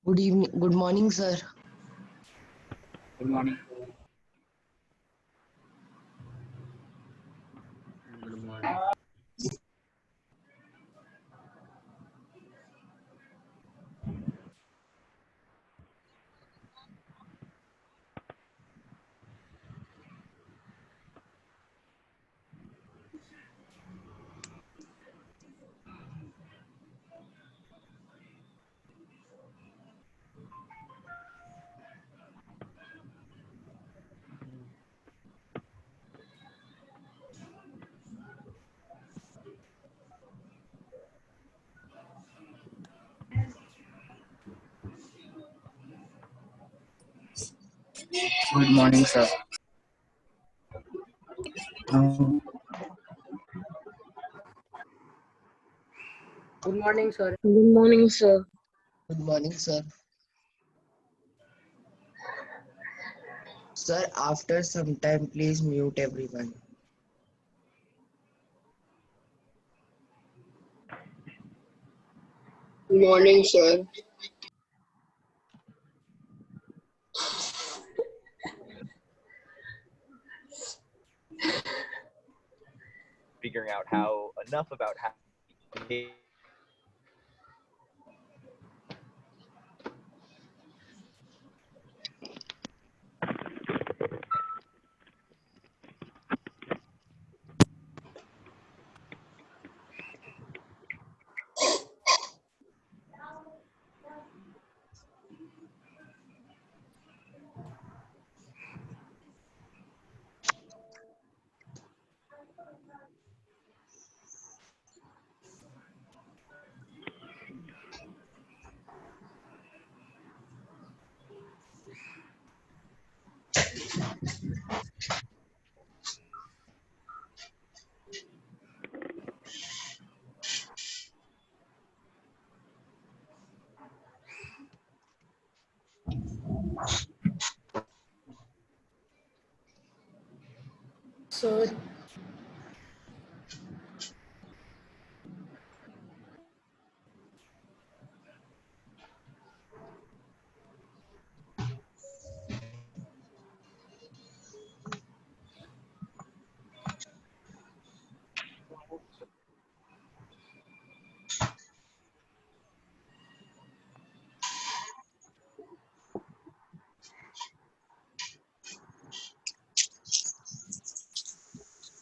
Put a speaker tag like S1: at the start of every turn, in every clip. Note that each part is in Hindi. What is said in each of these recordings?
S1: Good evening. Good morning, sir.
S2: Good morning. Good morning. Good morning, sir.
S3: Good morning, sir.
S4: Good morning, sir.
S1: Good morning, sir. Sir, after some time, please mute everyone.
S4: Good morning, sir.
S5: Figuring out how enough about how
S3: Sir,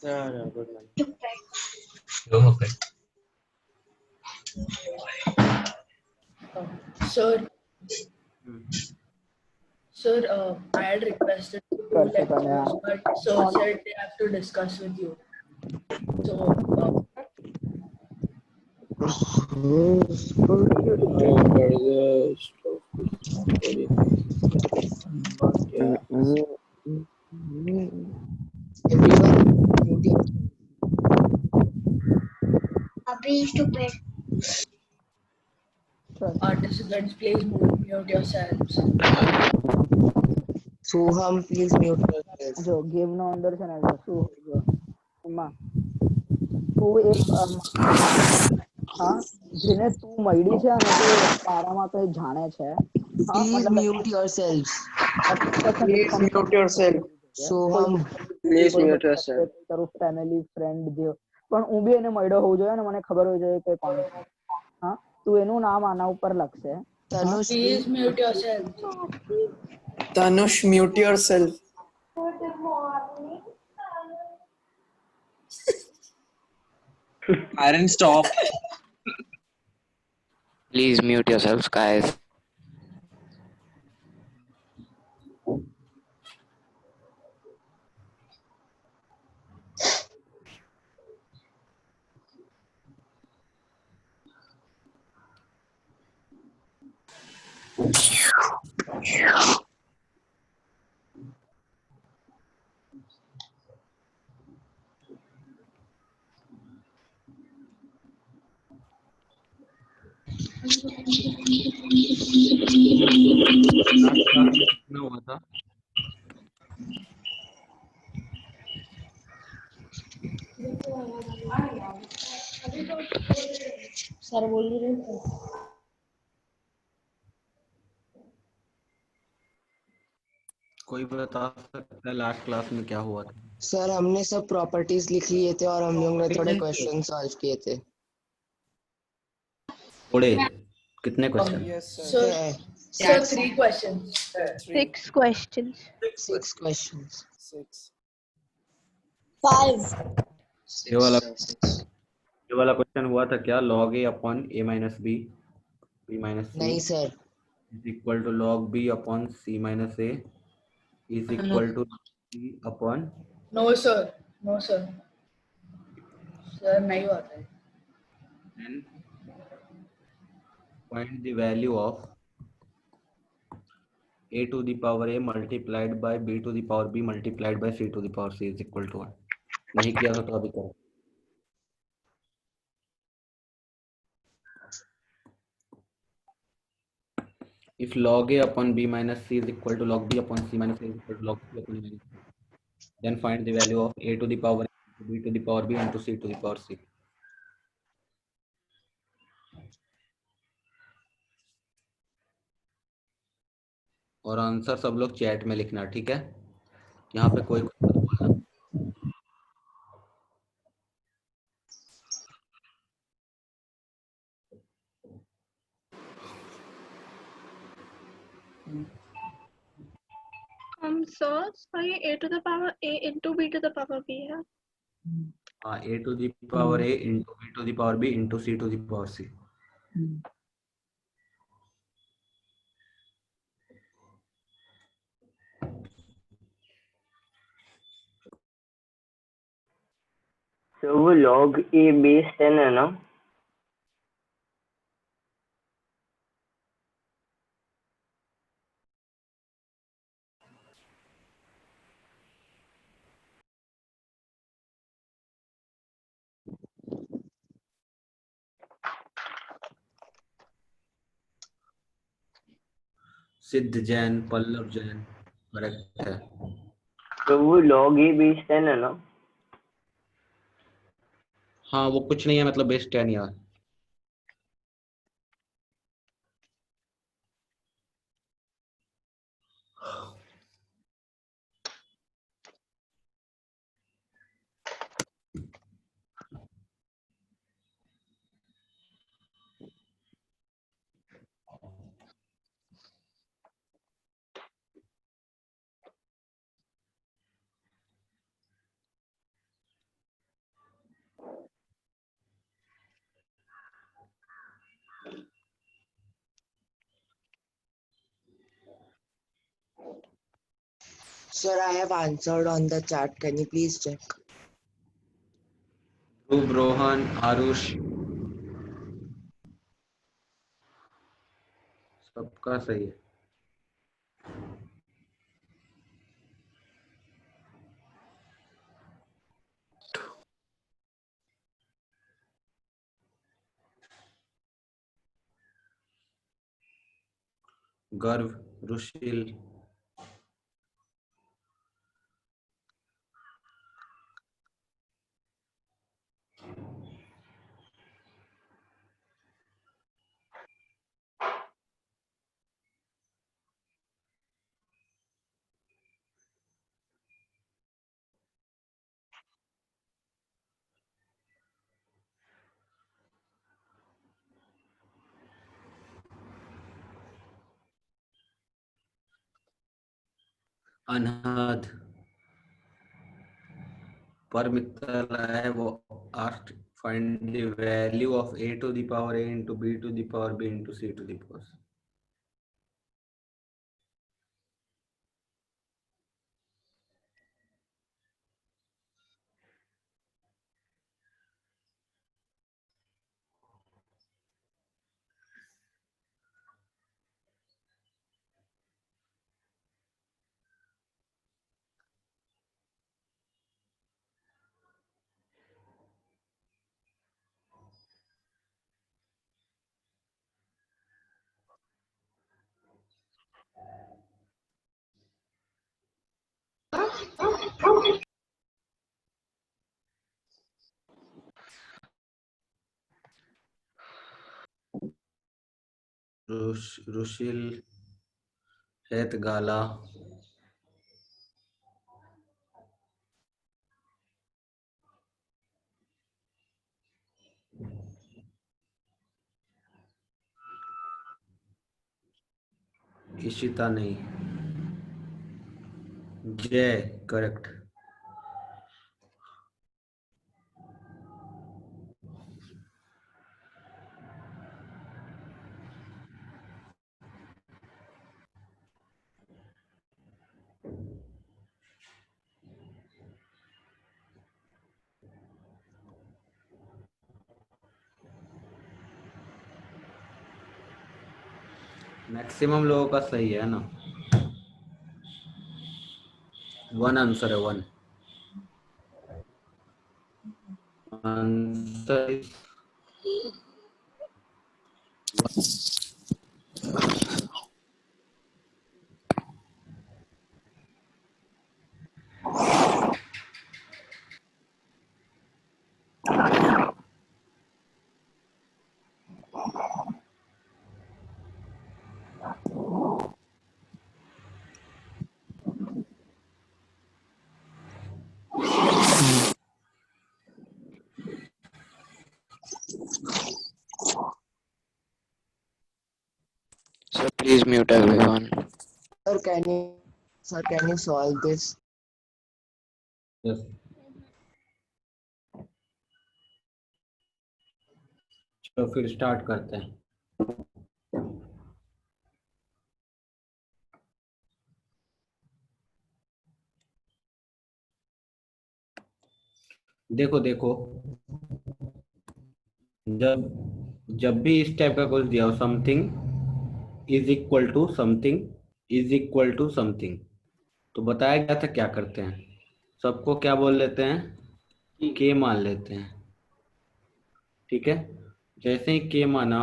S2: Good morning.
S6: Okay.
S3: sir, I had requested to do lectures, but sir said they have to discuss with you. So,
S1: Everyone, mute your
S3: participants, please mute yourselves.
S1: Soham, please mute yourself.
S7: जो गेम નો અંદર છે ને શું જો એમાં તું એક હા જેને તું મળી છે અને તે તારામાં કઈ જાણે છે હા
S1: Please
S7: मतलब
S1: mute yourselves.
S7: please mute yourself
S1: Soham,
S4: Please mute yourself.
S7: તારું ફેમિલી ફ્રેન્ડ જે પણ હું બી એને મળ્યો હોવું જોઈએ ને મને ખબર હોવી જોઈએ કે કોણ છે હા તું એનું નામ આના ઉપર લખશે
S1: Tanush,
S3: Please mute yourselves.
S8: Tanush, mute yourself. Aaron, stop.
S2: Please mute yourselves, guys.
S4: Sir बोल रहे थे
S9: कोई बता सकता है लास्ट क्लास में क्या हुआ था?
S1: सर हमने सब प्रॉपर्टीज लिख लिए थे और हम लोग ने थोड़े क्वेश्चन सॉल्व किए थे।
S9: थोड़े कितने question?
S8: Yes, sir.
S3: So 3 questions.
S10: 6 questions.
S1: 6 questions।
S8: 6.
S10: 5.
S9: ये वाला क्वेश्चन हुआ था क्या? log a अपॉन a माइनस b माइनस c
S1: नहीं sir.
S9: Is equal to log b upon c minus a is equal to c upon
S3: No sir. No sir. Sir नहीं होता है।
S9: and find the value of a to the power a multiplied by b to the power b multiplied by c to the power c is equal to 1। नहीं किया तो अभी करो। If log a upon b minus c is equal to log b upon c minus a is equal to log c upon a minus c, then find the value of a to the power into b to the power b into c to the power c। और आंसर सब लोग चैट में लिखना, ठीक है? यहाँ पे कोई कुछ मत बोलना।
S10: Sir, sorry, a to the power a into b to the power b है।
S9: हाँ, a to the power a into b to the power b into c to the power c।
S4: So वो log a base 10 है ना?
S9: सिद्ध जैन, पल्लव जैन करेक्ट है।
S4: तो वो log a base 10 है ना?
S9: हाँ वो कुछ नहीं है, मतलब बेस 10 यार।
S1: Sir, I have answered on the chat. Can you please check?
S9: ध्रुव, रोहन, आरुष सबका सही है। गर्व, रुशिल, अनहद, पर मित्तल है वो asked find the value of a to the power a into b to the power b into c to the power c। Rushil, हेत गाला, इशिता नहीं, जय करेक्ट। मैक्सिमम लोगों का सही है ना, 1 आंसर है, 1 answer.
S2: So please mute everyone.
S1: Sir, can you solve this?
S9: Yes. तो फिर स्टार्ट करते हैं। देखो देखो, जब भी इस टाइप का कुछ दिया हो, something is equal to something is equal to something, तो बताया गया था क्या करते हैं, सबको क्या बोल लेते हैं, के मान लेते हैं। ठीक है, जैसे ही के माना,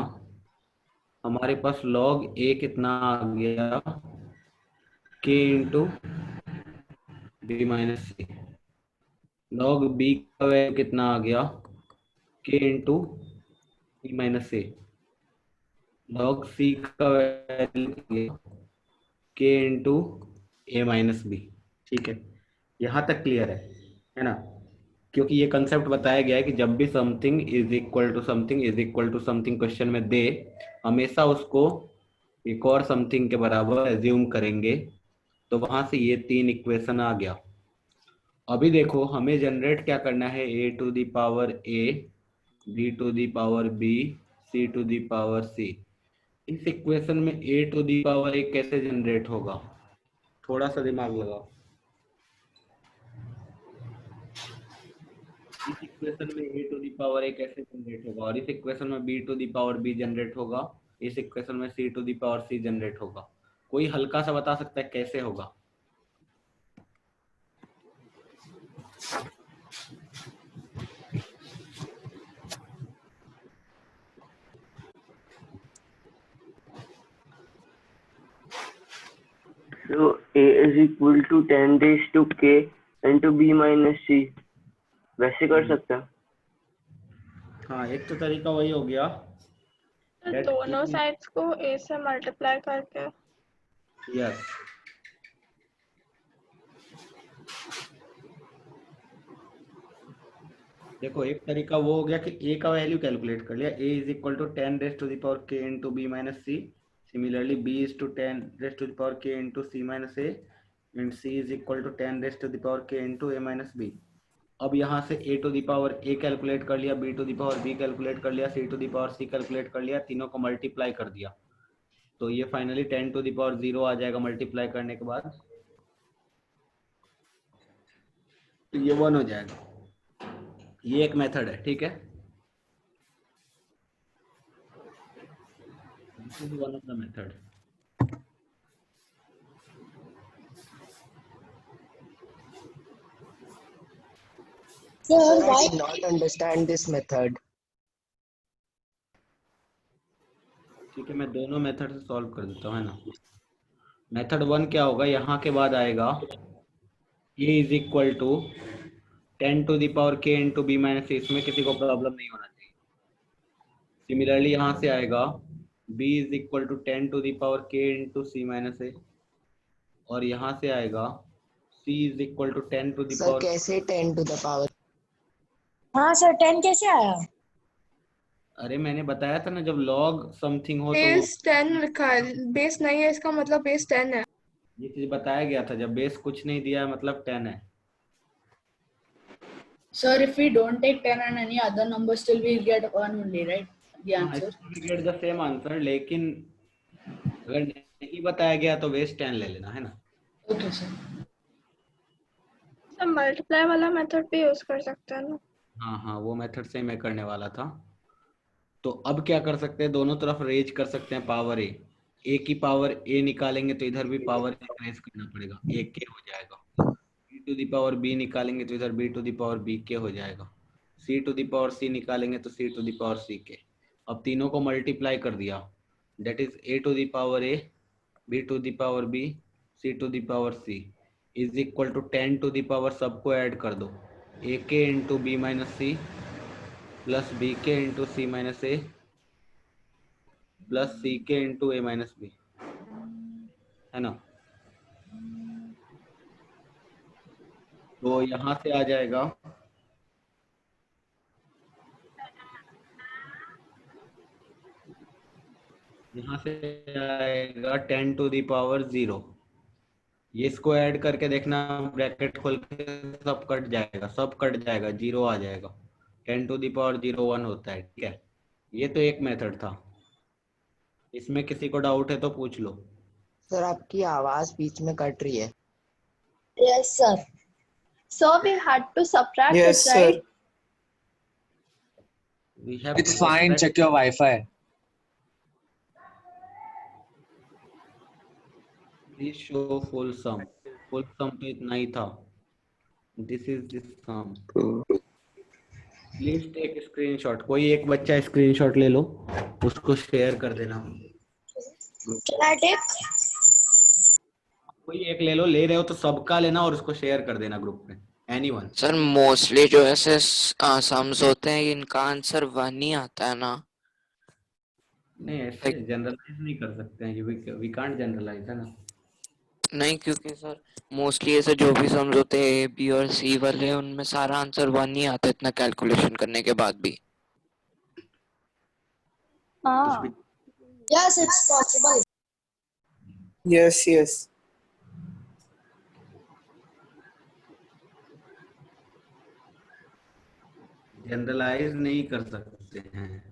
S9: हमारे पास लॉग ए कितना आ गया, के इंटू बी माइनस सी। लॉग बी का वैल्यू कितना आ गया, के इंटू बी माइनस सी। लॉग सी का वैल्यू के इंटू ए माइनस बी। ठीक है, यहाँ तक क्लियर है ना, क्योंकि ये कंसेप्ट बताया गया है कि जब भी something is equal to something is equal to something question में दे, हमेशा उसको एक और समथिंग के बराबर एज्यूम करेंगे। तो वहां से ये 3 इक्वेशन आ गया। अभी देखो, हमें जनरेट क्या करना है, a to the power a, b to the power b, c to the power c। इस इक्वेशन में a to the power a कैसे जनरेट होगा, थोड़ा सा दिमाग लगाओ। इस इक्वेशन में a to the power a कैसे जनरेट होगा, और इस इक्वेशन में b to the power b generate होगा, इस इक्वेशन में c to the power c generate होगा। कोई हल्का सा बता सकता है कैसे होगा?
S4: So a is equal to 10 raised to k into b minus c, वैसे कर सकते हैं।
S9: हाँ, एक तो तरीका वही हो गया,
S10: तो दोनों साइड्स को a से मल्टीप्लाई करके।
S9: यस। देखो, एक तरीका वो हो गया कि a का वैल्यू कैलकुलेट कर लिया, a is equal to 10 raised to the power k into B minus C. Similarly b is to 10 raised to the power k into C minus A, and c is equal to 10 raised to the power k into A minus B. अब यहाँ से a to the power a calculate कर लिया, b to the power b calculate कर लिया, c to the power c calculate कर लिया, तीनों को मल्टीप्लाई कर दिया, तो ये फाइनली 10 टू द पावर 0 आ जाएगा मल्टीप्लाई करने के बाद, तो ये 1 हो जाएगा। ये एक मेथड है, ठीक है, this is one of the method.
S1: Sir, I did not understand this method.
S9: ठीक है, मैं दोनों मेथड से सॉल्व कर देता हूँ, है ना। मेथड 1 क्या होगा, यहाँ के बाद आएगा a is equal to 10 to the power k into B minus, इसमें किसी को प्रॉब्लम नहीं होना चाहिए। सिमिलरली यहाँ से आएगा b is equal to 10 to the power k into C minus A, और यहाँ से आएगा c is equal to 10 to the
S1: sir
S9: power.
S1: कैसे 10 to the power?
S11: हाँ सर 10 कैसे आया?
S9: अरे मैंने बताया था ना, जब लॉग समथिंग हो तो
S10: बेस 10 लिखा है, बेस नहीं है इसका मतलब बेस 10 है।
S9: ये चीज बताया गया था, जब बेस कुछ नहीं दिया है मतलब 10 है।
S3: Sir, if we don't take 10 and any other number, still we'll get 1 only, right? The answer.
S9: We get the same answer, लेकिन अगर नहीं बताया गया तो बेस 10 ले लेना है ना।
S3: Okay, sir.
S10: तो मल्टीप्लाई वाला मेथड भी यूज कर सकते हैं ना।
S9: हाँ हाँ, वो मेथड से मैं करने वाला था। तो अब क्या कर सकते हैं, दोनों तरफ रेज कर सकते हैं पावर ए की पावर ए निकालेंगे तो इधर भी पावर ए रेज करना पड़ेगा, ए के हो जाएगा। B to the power B निकालेंगे तो इधर B to the power B के हो जाएगा। सी टू दी पावर सी निकालेंगे तो सी टू दी पावर सी के। अब तीनों को मल्टीप्लाई कर दिया, that is A to the power A, B to the power B, C to the power C is equal to 10 to the power, सबको ऐड कर दो, ए के into B minus C plus B के into C minus A plus C के इंटू ए माइनस बी, है ना। तो यहाँ से आ जाएगा यहाँ से आएगा 10 टू दी पावर 0। ये इसको ऐड करके देखना, ब्रैकेट खोल के सब कट जाएगा, सब कट जाएगा, 0 आ जाएगा। 10 टू दी पावर 0 1 होता है, ठीक है। ये तो एक मेथड था, इसमें किसी को डाउट है तो पूछ लो।
S1: सर आपकी आवाज बीच में कट रही है।
S10: Yes, sir. So we had to subtract
S8: Yes,
S10: it, right?
S8: sir.
S9: We have
S6: It's
S9: to
S6: fine.
S9: subtract-
S6: Check your Wi-Fi.
S9: Please show full sum. Full sum तो इतना ही था. This is the sum. Please take screenshot. कोई एक बच्चा स्क्रीनशॉट ले लो, उसको शेयर कर देना।
S10: Can I take?
S9: कोई एक ले लो, ले रहे हो तो सबका लेना और उसको शेयर कर देना ग्रुप में। Anyone?
S2: सर मोस्टली जो ऐसे सम्स होते हैं इनका आंसर 1 ही आता है ना।
S9: नहीं, ऐसे जनरलाइज नहीं कर सकते हैं, we can't जनरलाइज, है ना।
S2: नहीं, क्योंकि सर मोस्टली ऐसे जो भी सम्स होते हैं ए बी और सी वाले, उनमें सारा आंसर 1 ही आता है इतना कैलकुलेशन करने के बाद भी।
S10: हाँ. Yes, it's possible.
S8: Yes, yes.
S9: Generalise नहीं कर सकते हैं,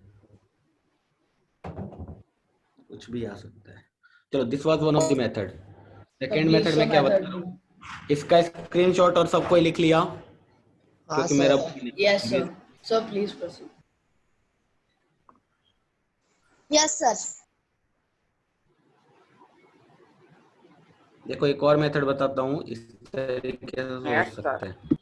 S9: कुछ भी आ सकता है। चलो, this was one of the method. Second method में क्या बता रहा हूँ, इसका स्क्रीनशॉट और सबको लिख लिया, क्योंकि मेरा
S3: Yes, sir. Sir, please proceed.
S10: Yes, sir.
S9: देखो एक और मेथड बताता हूँ, इस तरीके से सोच सकते हैं।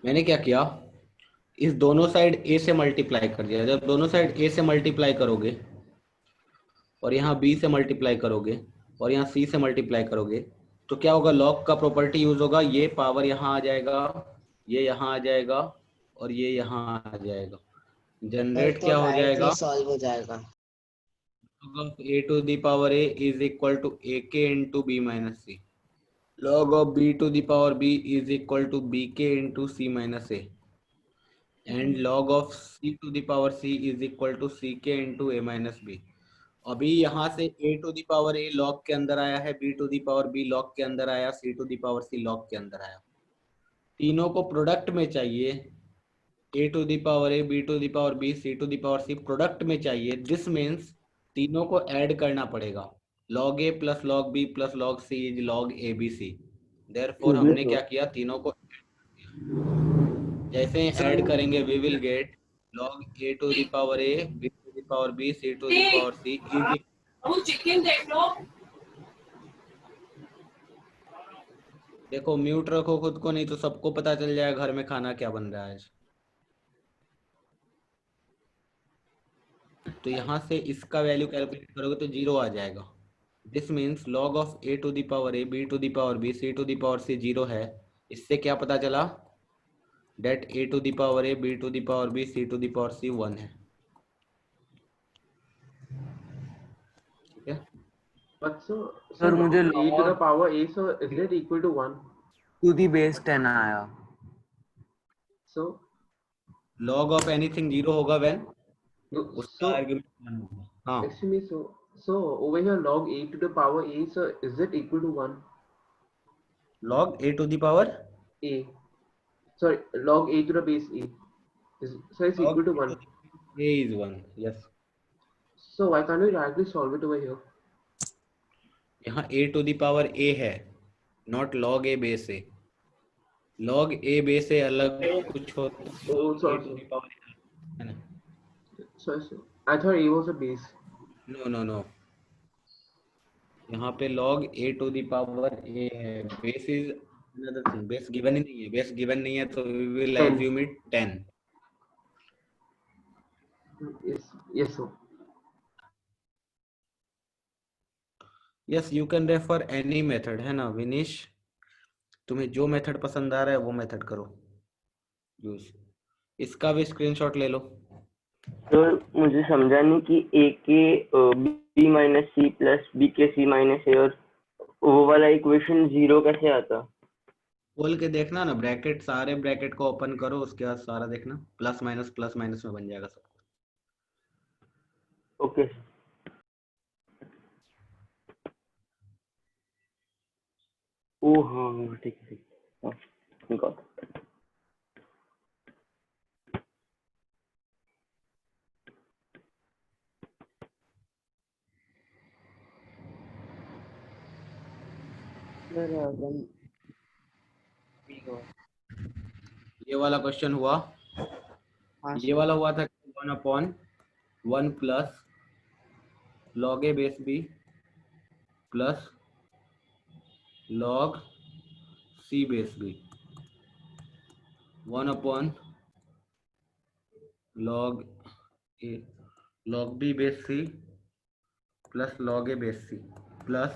S9: मैंने क्या किया, इस दोनों साइड a से मल्टीप्लाई कर दिया। जब दोनों साइड a से मल्टीप्लाई करोगे और यहाँ b से मल्टीप्लाई करोगे और यहाँ c से मल्टीप्लाई करोगे तो क्या होगा, लॉग का प्रॉपर्टी यूज होगा, ये पावर यहाँ आ जाएगा, ये यहाँ आ जाएगा और ये यहाँ आ जाएगा। जनरेट क्या हो जाएगा,
S1: सॉल्व हो जाएगा।
S9: a to the power a is equal to ak into b minus c. Log of b to the power b is equal to bk into c minus a. And log of c to the power c is equal to ck into a minus b. अभी यहाँ से a to the power a log के अंदर आया है, b to the power b log के अंदर आया, c to the power c log के अंदर आया। तीनों को प्रोडक्ट में चाहिए, a to the power a, b to the power b, c to the power c product में चाहिए। दिस मीन्स तीनों को ऐड करना पड़ेगा। log a plus log b plus log c is log abc. Therefore हमने क्या किया, तीनों को जैसे ऐड करेंगे we will get log a to the power a, b to the power b, c to the power c is देखो म्यूट रखो खुद को, नहीं तो सबको पता चल जाएगा घर में खाना क्या बन रहा है। तो यहाँ से इसका वैल्यू कैलकुलेट करोगे तो 0 आ जाएगा। This means log of a to the power a, b to the power b, c to the power c 0 है। इससे क्या पता चला, that a to the power a, b to the power b, c to the power c 1 है। ठीक है,
S11: But so
S12: सर
S11: log
S12: मुझे
S11: a to the
S12: log
S11: power a, so is it equal to 1?
S12: To the base 10 आया.
S11: So
S9: log of anything 0 होगा when उसका
S11: so
S9: आर्गुमेंट 1 होगा. हाँ,
S11: excuse me, so over here log a to the power a, so is it equal to 1?
S9: log a to the power
S11: A, sorry, log a to the base a so it's
S9: log
S11: equal to
S9: a
S11: 1.
S9: to the a is 1. Yes.
S11: So why can't we directly solve it over here?
S9: यहाँ a to the power a है, not log a base a. log a base a अलग कुछ होता है,
S11: Oh,
S9: a
S11: sorry,
S9: to the power है ना.
S11: sorry. I thought a was a base.
S9: No. यहाँ पे log a to the power a है. Base is another thing. Base given ही नहीं है. Base given नहीं है तो we will
S11: 10.
S9: assume it 10.
S11: Yes, sir.
S9: Yes, you can refer any method है ना विनीश. तुम्हें जो मेथड पसंद आ रहा है वो मेथड करो यूज. इसका भी स्क्रीनशॉट ले लो.
S4: तो मुझे समझा नहीं कि a के b minus C plus b के c माइनस a और वो वाला इक्वेशन 0 कैसे आता?
S9: खोल के देखना ना, ब्रैकेट सारे ब्रैकेट को ओपन करो, उसके बाद सारा देखना प्लस माइनस में बन जाएगा सब.
S4: ओके. ओ हाँ ठीक है. हाँ, got it.
S9: ये वाला क्वेश्चन हुआ. ये वाला हुआ था 1/1 plus log a base b plus log c base b 1/log a log b base c plus log a base c plus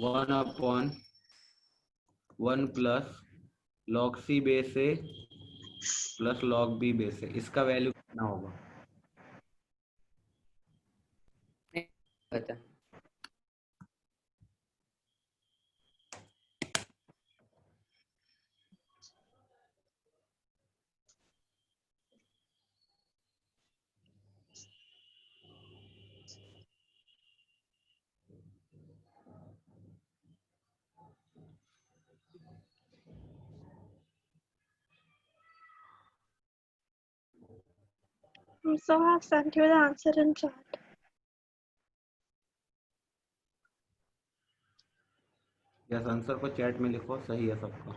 S9: 1/1 plus log c base a plus log b base a. इसका वैल्यू कितना होगा?
S2: पता.
S10: So I've sent you the answer in chat.
S9: Yes, answer को चैट में लिखो, सही है सबका.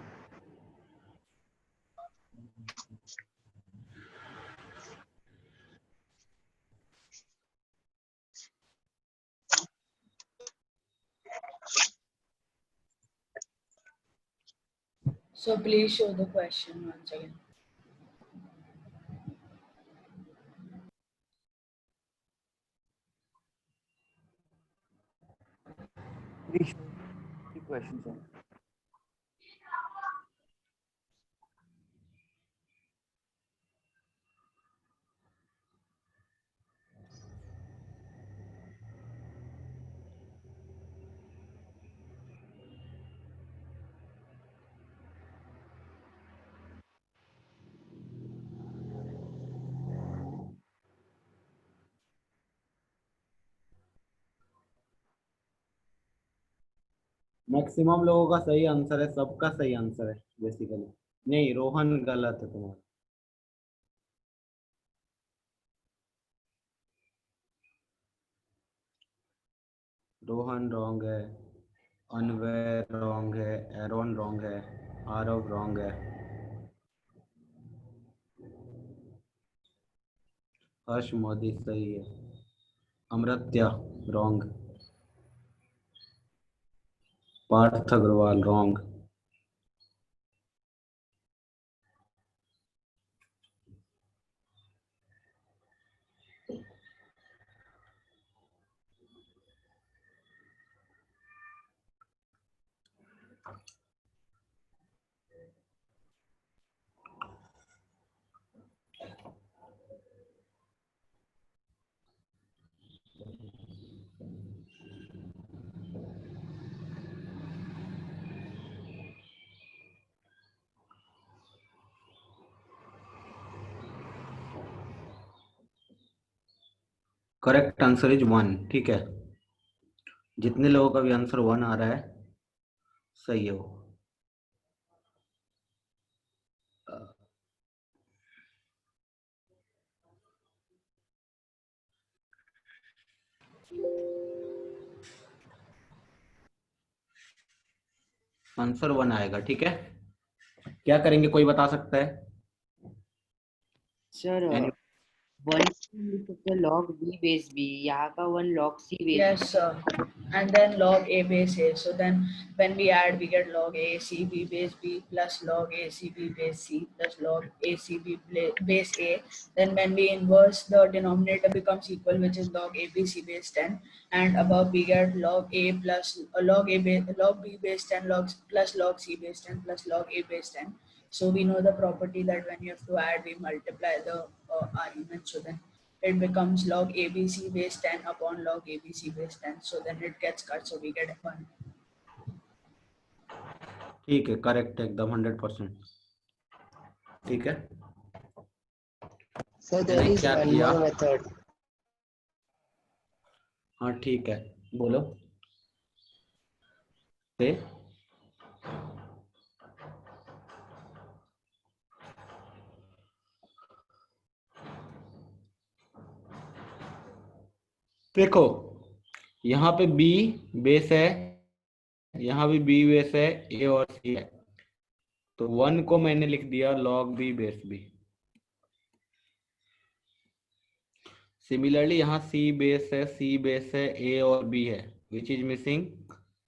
S3: So please show the question once again.
S12: Three questions only.
S9: Maximum लोगों का सही आंसर है, सबका सही आंसर है बेसिकली. नहीं, रोहन गलत है तुम्हारा. रोहन रॉन्ग है, अनवेर रॉन्ग है, एरोन रॉन्ग है, आरव रॉन्ग है, हर्ष मोदी सही है, Amritya wrong, Parth Agarwal wrong. Correct answer is 1। ठीक है, जितने लोगों का भी आंसर 1 आ रहा है सही है वो। आंसर 1 आएगा। ठीक है, क्या करेंगे कोई बता सकता है?
S13: सर
S9: Any-
S13: 1 लिख सकते हैं log b base b, यहाँ का 1 log c base
S3: Yes, sir. And then log a base a. So then when we add, we get log a c b base b plus log a c b base c plus log a c b base a. Then when we inverse, the denominator becomes equal, which is log a b c base 10. And above we get log a plus log b base 10 plus log c base 10 plus log a base 10. So we know the property that when you have to add, we multiply the argument. So then it becomes log ABC base 10 upon log ABC base 10. So then it gets cut. So we get 1.
S9: ठीक है, करेक्ट एकदम 100%। ठीक है,
S1: Sir, there is
S9: क्या
S1: one
S9: किया?
S1: more method.
S9: हाँ ठीक है, बोलो। से देखो, यहाँ पे b बेस है, यहाँ भी b बेस है, a और c है, तो 1 को मैंने लिख दिया log b base b। Similarly यहाँ c बेस है, a और b है, विच इज मिसिंग,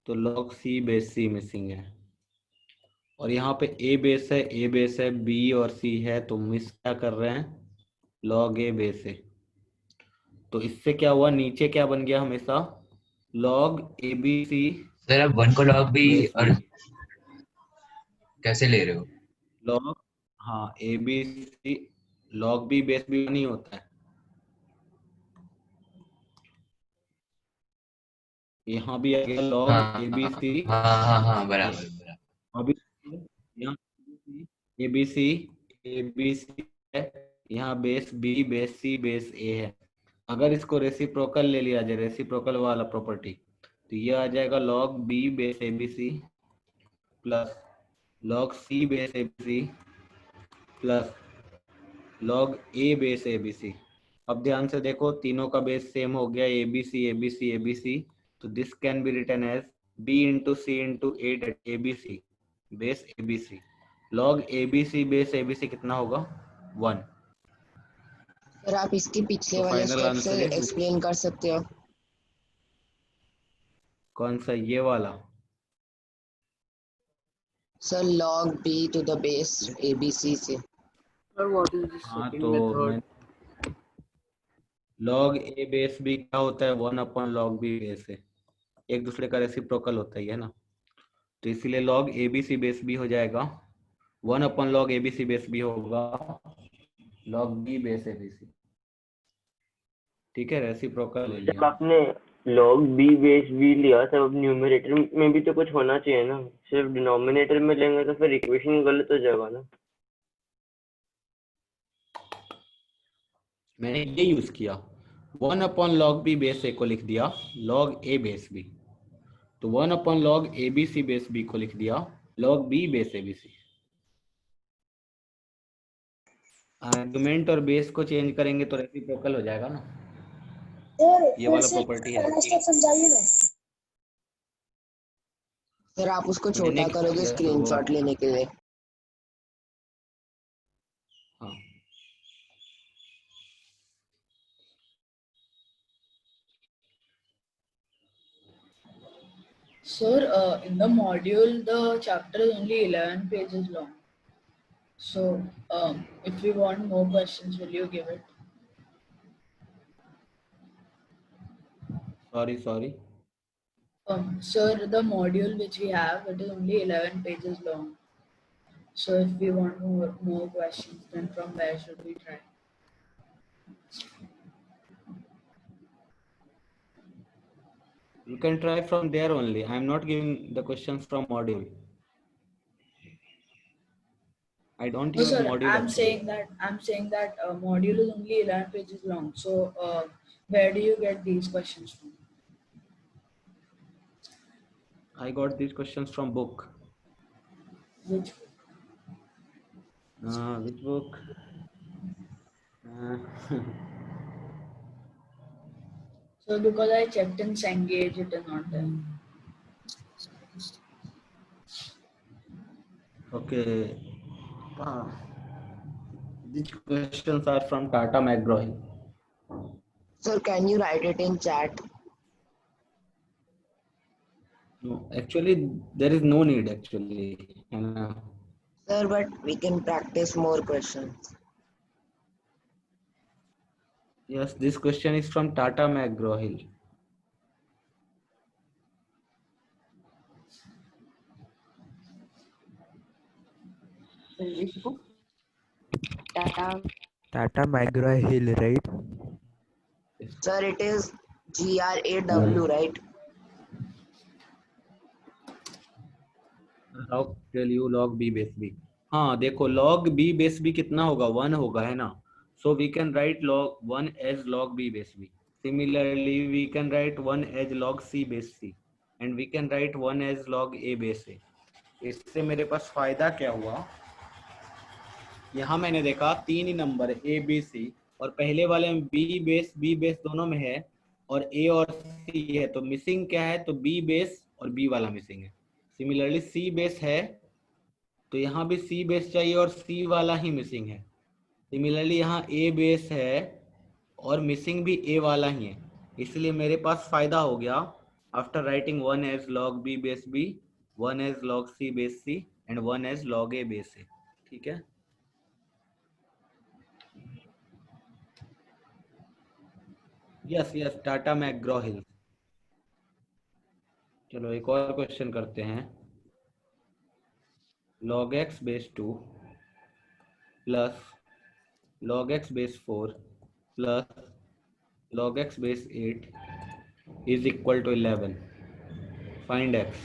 S9: तो log c base c missing है। और यहाँ पे a बेस है, b और c है, तो मिस क्या कर रहे हैं, log a बेस है। तो इससे क्या हुआ, नीचे क्या बन गया हमेशा, log abc।
S6: सर आप 1 को log b और कैसे ले रहे हो?
S9: log, हाँ abc log b base b नहीं होता है, यहाँ भी आ गया log abc।
S6: हाँ बराबर।
S9: अभी यहाँ abc है, यहाँ base b base c base a है। अगर इसको रेसिप्रोकल ले लिया जाए, रेसिप्रोकल वाला प्रॉपर्टी, तो ये आ जाएगा log b base abc plus log c base abc plus log a base abc। अब ध्यान से देखो, तीनों का बेस सेम हो गया, abc, तो this can be written as b into c into a abc base abc। log abc base abc कितना होगा, 1।
S1: सर आप इसके पिछले वाले
S9: फाइनल
S1: स्टेप
S9: आंसर
S1: से
S9: इज,
S1: एक्सप्लेन कर सकते हो?
S9: कौन सा, ये वाला?
S1: Sir log b to the base abc से।
S13: Sir, what is the
S9: हाँ
S13: second
S9: तो
S13: method?
S9: log a base b क्या होता है, 1 अपॉन log b बेस है, एक दूसरे का रेसिप्रोकल होता है ना, तो इसीलिए log abc बेस b हो जाएगा, 1 upon log abc base b होगा log b बेस abc। ठीक है, रेसिप्रोकल ले
S4: जब
S9: लिया।
S4: आपने log b बेस b लिया तब अब न्यूमरेटर में भी तो कुछ होना चाहिए ना, सिर्फ डिनोमिनेटर में लेंगे तो फिर इक्वेशन गलत हो जाएगा ना।
S9: मैंने ये यूज किया, 1 upon log b base a को लिख दिया log a बेस b, तो 1 upon log abc base b को लिख दिया log b base abc। Argument और बेस को चेंज करेंगे तो रेसिप्रोकल हो जाएगा ना, ये वाला प्रॉपर्टी है।
S1: सर आप उसको छोटा
S9: मैंने
S1: करोगे
S9: किया
S1: स्क्रीनशॉट लेने के लिए?
S9: हाँ
S3: Sir, in the module, the chapter is only 11 pages long. So if we want more questions, will you give it?
S9: Sorry
S3: Sir, the module which we have, it is only 11 pages long. So if we want more questions, then from where should we try?
S9: you can try from there only, I am not giving the questions from module, I don't
S3: No,
S9: use
S3: sir,
S9: module
S3: I'm
S9: actually.
S3: saying that module is only 11 pages long. So Where do you get these questions from?
S9: I got these questions from book.
S3: Which?
S9: Which book?
S3: So because I checked in Cengage, it is not there.
S9: Okay. These questions are from Tata McGraw-Hill.
S1: Sir, can you write it in chat?
S9: No, actually, there is no need actually.
S1: Sir, but we can practice more questions.
S9: Yes, this question is from Tata McGraw-Hill.
S13: Which book? Tata.
S12: Tata McGraw-Hill, right?
S1: Sir, it is GRAW, right?
S9: How tell you log b base b? हाँ देखो log b base b कितना होगा 1 होगा है ना. So we can write log 1 as log b base b. Similarly we can write 1 as log c base c and we can write 1 as log a base a. इससे मेरे पास फायदा क्या हुआ, यहाँ मैंने देखा 3 ही नंबर a b c और पहले वाले में b बेस दोनों में है और a और c है, तो मिसिंग क्या है, तो b बेस और b वाला मिसिंग है. सिमिलरली c बेस है तो यहाँ भी c बेस चाहिए और c वाला ही मिसिंग है. सिमिलरली यहाँ a बेस है और मिसिंग भी a वाला ही है, इसलिए मेरे पास फायदा हो गया. After writing 1 as log b base b, 1 as log c base c and 1 as log a base a. ठीक है. Yes yes Tata McGraw Hill. चलो एक और क्वेश्चन करते हैं. log x base 2 plus log x base 4 plus log x base 8 is equal to 11. Find x.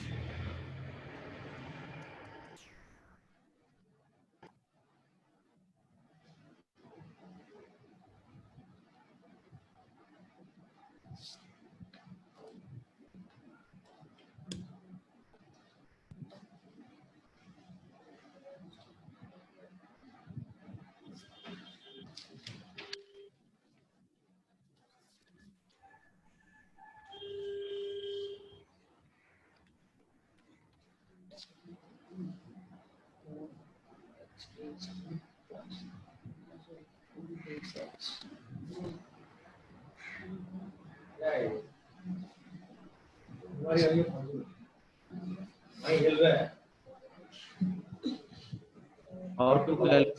S9: How to calculate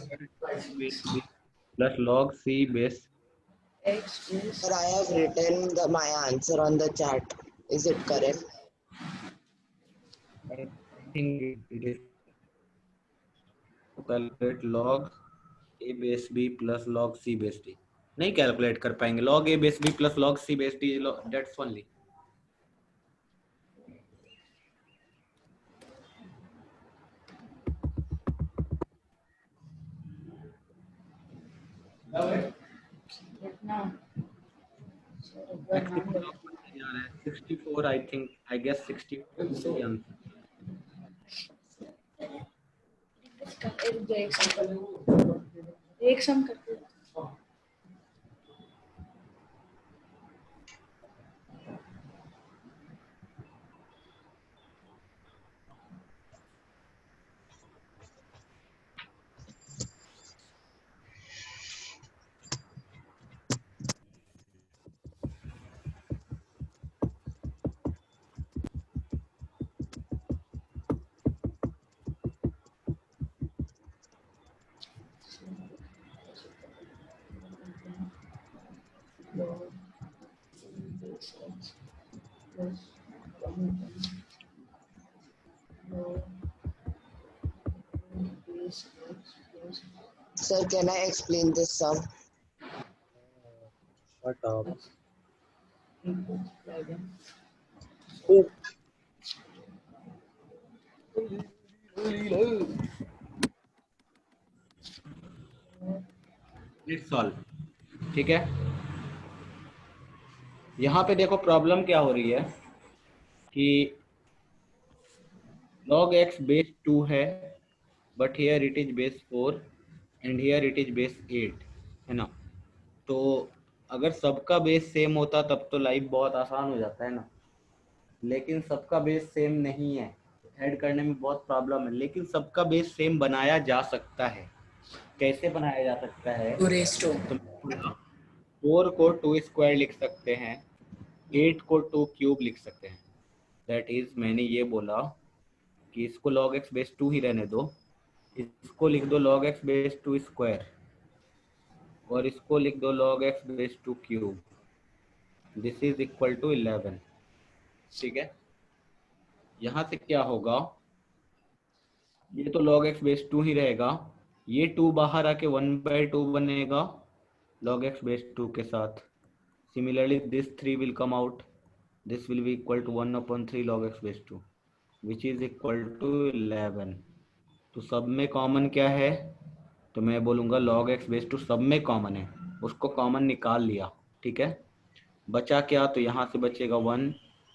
S9: x base b plus log c base?
S1: Sir, I have written my answer on the chat. Is it correct?
S9: I think it is to calculate log a base b plus log c base d. नहीं कैलकुलेट कर पाएंगे. log a base b plus log c base d, that's only.
S3: Now,
S9: 64 I think, I guess 64 is the answer.
S3: एक सम करते हैं.
S1: Sir, can I explain this sum?
S9: What up? Let's solve. ठीक है. यहाँ पे देखो प्रॉब्लम क्या हो रही है कि log x बेस 2 है, but here it is base 4 and here it is base 8, है ना। तो अगर सबका बेस सेम होता तब तो लाइफ बहुत आसान हो जाता है ना, लेकिन सबका बेस सेम नहीं है, ऐड करने में बहुत प्रॉब्लम है। लेकिन सबका बेस सेम बनाया जा सकता है। कैसे बनाया जा सकता है? तो 4 को 2 स्क्वायर लिख सकते हैं, 8 को 2 क्यूब लिख सकते हैं। दैट इज मैंने ये बोला कि इसको log x बेस 2 ही रहने दो, इसको लिख दो log x बेस 2 स्क्वायर, और इसको लिख दो log x base 2 cube. This is equal to 11। ठीक है, यहाँ से क्या होगा, ये तो log x बेस 2 ही रहेगा, ये 2 बाहर आके 1/2 बनेगा log x बेस 2 के साथ। Similarly this 3 will come out, this will be equal to 1/3 log x base 2 which is equal to 11। तो सब में कॉमन क्या है? तो मैं बोलूँगा log x बेस 2 सब में कॉमन है, उसको कॉमन निकाल लिया। ठीक है, बचा क्या? तो यहाँ से बचेगा 1,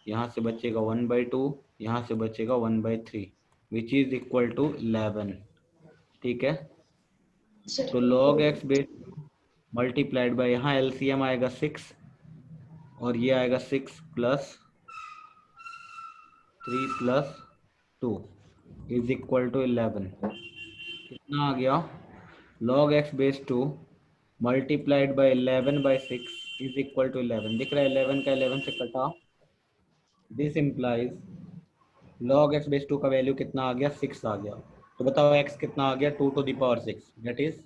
S9: यहाँ से बचेगा 1/2, यहाँ से बचेगा 1/3 विच इज इक्वल टू 11। ठीक है, तो log x base multiplied by, यहाँ एलसीएम आएगा 6 और ये आएगा 6 plus 3 plus 2 is equal to 11। कितना आ गया? log x base 2 multiplied by 11/6 is equal to 11। दिख रहा है 11 का 11 से कटा। This implies log x base 2 का वैल्यू कितना आ गया? 6 आ गया। तो बताओ x कितना आ गया? 2 to the power 6, that is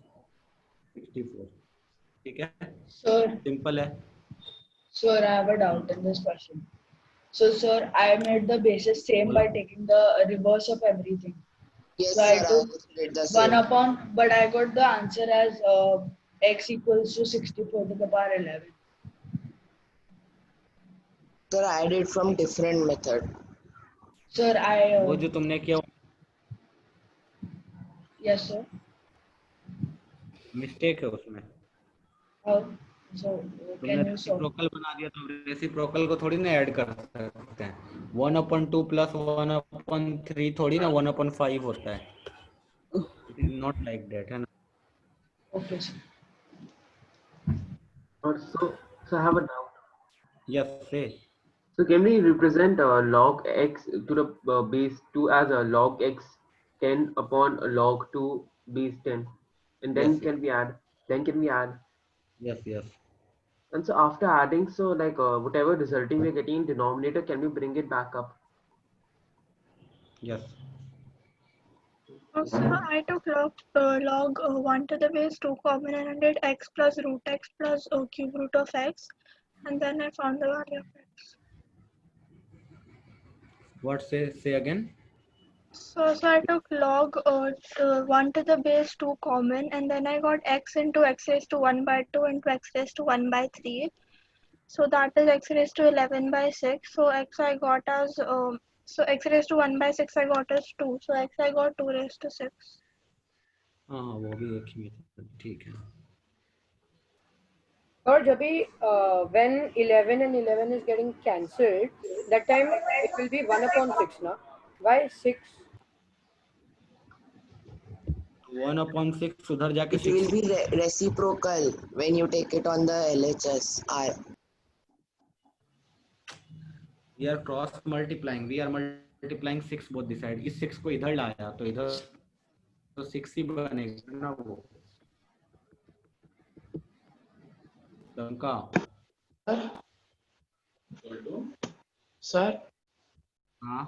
S9: 64। ठीक है,
S3: Sir,
S9: सिंपल है।
S3: sir, I have a doubt in this question. So, sir, I made the basis same by taking the reverse of everything.
S1: Yes,
S3: So
S1: sir,
S3: I
S1: I
S3: took
S1: also did the
S3: 1
S1: same.
S3: upon, but I got the answer as x equals to 64 to the power 11.
S1: Sir, I did from different method.
S3: Sir,
S9: वो जो तुमने किया
S3: yes, sir.
S9: मिस्टेक है उसमें।
S3: How? So,
S9: तुमने
S3: can you solve?
S9: रेसिप्रोकल बना दिया, तो रेसिप्रोकल को थोड़ी ना ऐड कर सकते हैं। 1/2 प्लस 1/3 थोड़ी ना 1/5 होता है। It is not like that, है ना।
S3: Okay, sir.
S11: So I have a doubt.
S9: Yes से
S11: So can we represent log x to the base 2 as a log x 10 upon a log 2 base 10, and then
S9: Yes.
S11: can we add? Then can we add?
S9: yes.
S11: And so after adding, so like whatever resulting we're getting in denominator, can we bring it back up?
S9: Yes.
S10: So I took log 1 to the base 2 common and I did x plus root x plus cube root of x, and then I found the value of x.
S9: What say again?
S10: So I took log 1 to the base 2 common, and then I got x into x raised to 1/2 into x raised to 1/3. So that is x raised to 11/6. So x I got as so x raised to 1/6 I got as 2. So x I got 2 raised to 6.
S9: हाँ वो भी एक ही मेथड, ठीक है।
S14: और जब भी when 11 and 11 is getting cancelled, that time it will be 1/6 ना? Why 6?
S9: 1/6 उधर जाके
S1: It will be reciprocal when you take it on the LHS.
S9: We are cross multiplying. We are multiplying 6 both the side. इस 6 को इधर लाया तो इधर तो 6 ही बनेगा ना वो। लंका
S8: सर
S9: हाँ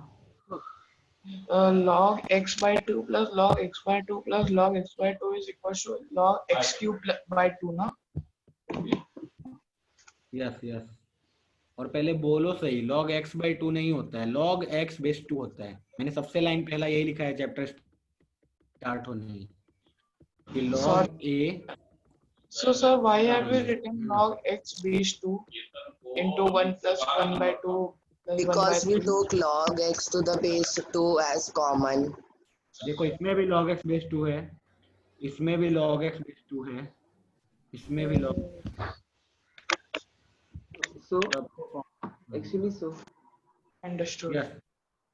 S8: log x by 2 plus log x by 2 plus log x by 2 is equal to log x cube by 2 ना?
S9: यस और पहले बोलो सही, log x by 2 नहीं होता है, log x बेस 2 होता है। मैंने सबसे लाइन पहला यही लिखा है चैप्टर स्टार्ट होने ही कि log a।
S8: So sir, why have we written log x base 2 into 1 plus 1/2 plus
S1: Because we
S8: 1/3?
S1: took log x to the base 2 as common.
S9: देखो इसमें भी log x बेस 2 है, इसमें भी log x बेस 2 है, इसमें भी log।
S11: So, excuse me, so.
S8: Understood.
S9: Yes.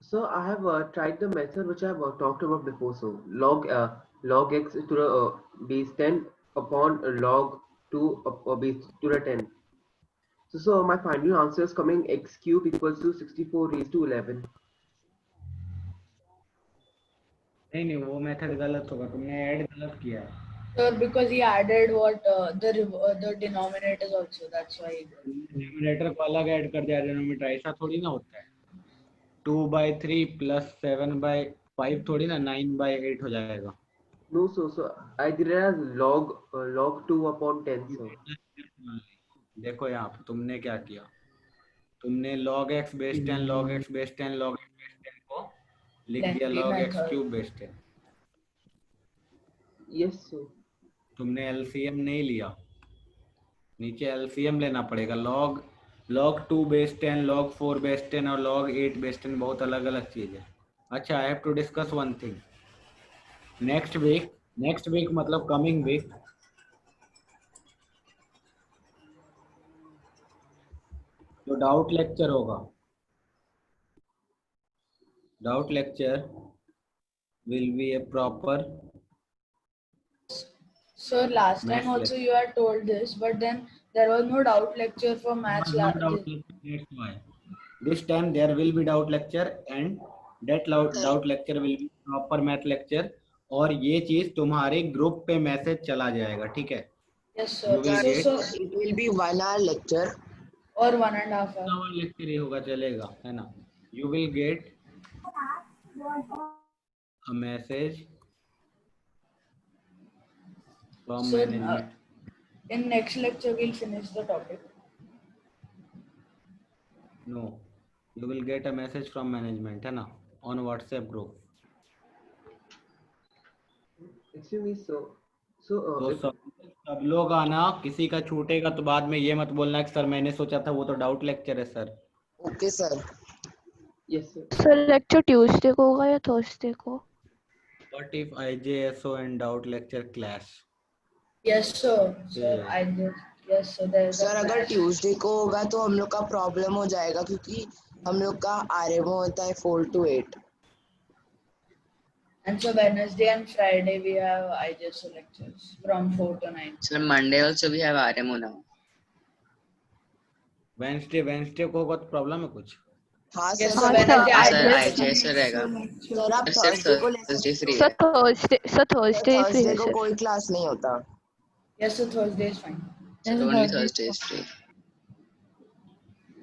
S11: So I have tried the method which I have talked about before. So log x to the base 10 upon log 2 base to the 10. So my final answer is coming x cube equals to 64 raised to 11.
S9: नहीं वो मेथड गलत होगा, तुमने ऐड गलत किया है।
S3: Sir, because he added what the denominators also. That's why.
S9: Denominator को अलग ऐड कर दिया, डिनोमिनेटर ऐसा थोड़ी ना होता है। 2/3 प्लस 7/5 थोड़ी ना 9/8 हो जाएगा।
S11: No, so I did it as log 2 upon 10. So
S9: देखो यहाँ पे तुमने क्या किया, तुमने log x base 10 log x base 10 log x base 10 को लिख दिया log x cube base 10।
S11: yes, so
S9: तुमने एलसीएम नहीं लिया, नीचे एलसीएम लेना पड़ेगा। log 2 बेस 10 log 4 बेस 10 और log 8 बेस 10 बहुत अलग अलग चीज है। अच्छा, I have to discuss one thing. Next week मतलब कमिंग वीक जो डाउट लेक्चर होगा, doubt lecture will be a proper.
S3: Sir, last time also you had told this, but then there was no doubt lecture for maths.
S9: This time there will be doubt lecture and that doubt lecture will be proper math lecture, और ये चीज तुम्हारे ग्रुप पे मैसेज चला जाएगा, ठीक है?
S3: Yes sir.
S1: So it will be 1 hour lecture
S3: or 1.5 hour
S9: lecture ही होगा, चलेगा, है ना? You will get a message from management.
S3: In next lecture we'll finish the topic.
S9: No, you will get a message from management, है ना, on WhatsApp group.
S11: excuse me, so
S9: तो सब लोग आना, किसी का छूटेगा तो बाद में ये मत बोलना कि सर मैंने सोचा था वो तो डाउट लेक्चर है sir.
S1: Okay sir.
S11: Yes sir.
S10: Sir lecture Tuesday को होगा या थर्सडे को?
S9: What if IJSO and doubt lecture clash?
S3: Yes sir. Sir, I did. Yes sir. There is
S1: sir अगर ट्यूसडे को होगा तो हम लोग का प्रॉब्लम हो जाएगा, क्योंकि हम लोग का RMO होता है 4 to 8.
S3: And so Wednesday and Friday we have IJSO lectures from 4 to 9.
S13: Sir, Monday also we have RMO now.
S9: Wednesday को होगा तो प्रॉब्लम है कुछ?
S1: हाँ
S3: Yes
S1: sir.
S3: sir, Wednesday
S13: IJSO रहेगा।
S1: सर आप
S13: Thursday
S1: को
S13: free है।
S10: सर थर्सडे
S1: को कोई क्लास नहीं होता।
S3: Yes sir, Thursday is fine.
S13: So only Thursday is free.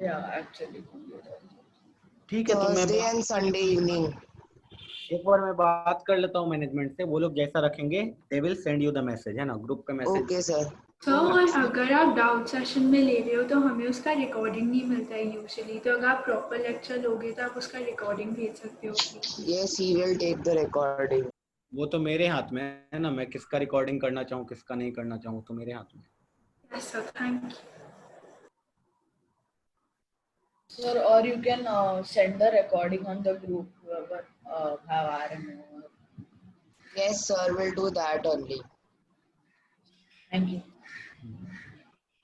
S3: Yeah, actually.
S9: ठीक है, तो मैं
S1: Thursday and Sunday evening.
S9: एक बार मैं बात कर लेता हूँ मैनेजमेंट से, वो लोग जैसा रखेंगे they will send you the message, है ना, ग्रुप पे मैसेज।
S1: Okay sir.
S15: सर और अगर आप डाउट सेशन में ले रहे हो तो हमें उसका रिकॉर्डिंग नहीं मिलता है यूजुअली, तो अगर आप प्रॉपर लेक्चर लोगे तो आप उसका रिकॉर्डिंग भेज सकते हो।
S1: Yes, he will take the recording.
S9: वो तो मेरे हाथ में है ना, मैं किसका रिकॉर्डिंग करना चाहूँ किसका नहीं करना चाहूँ तो मेरे हाथ में।
S15: Yes sir, thank you.
S3: Sir, or you can send the recording on the group, but have RMO.
S1: Yes sir, we'll do that only.
S3: Thank you.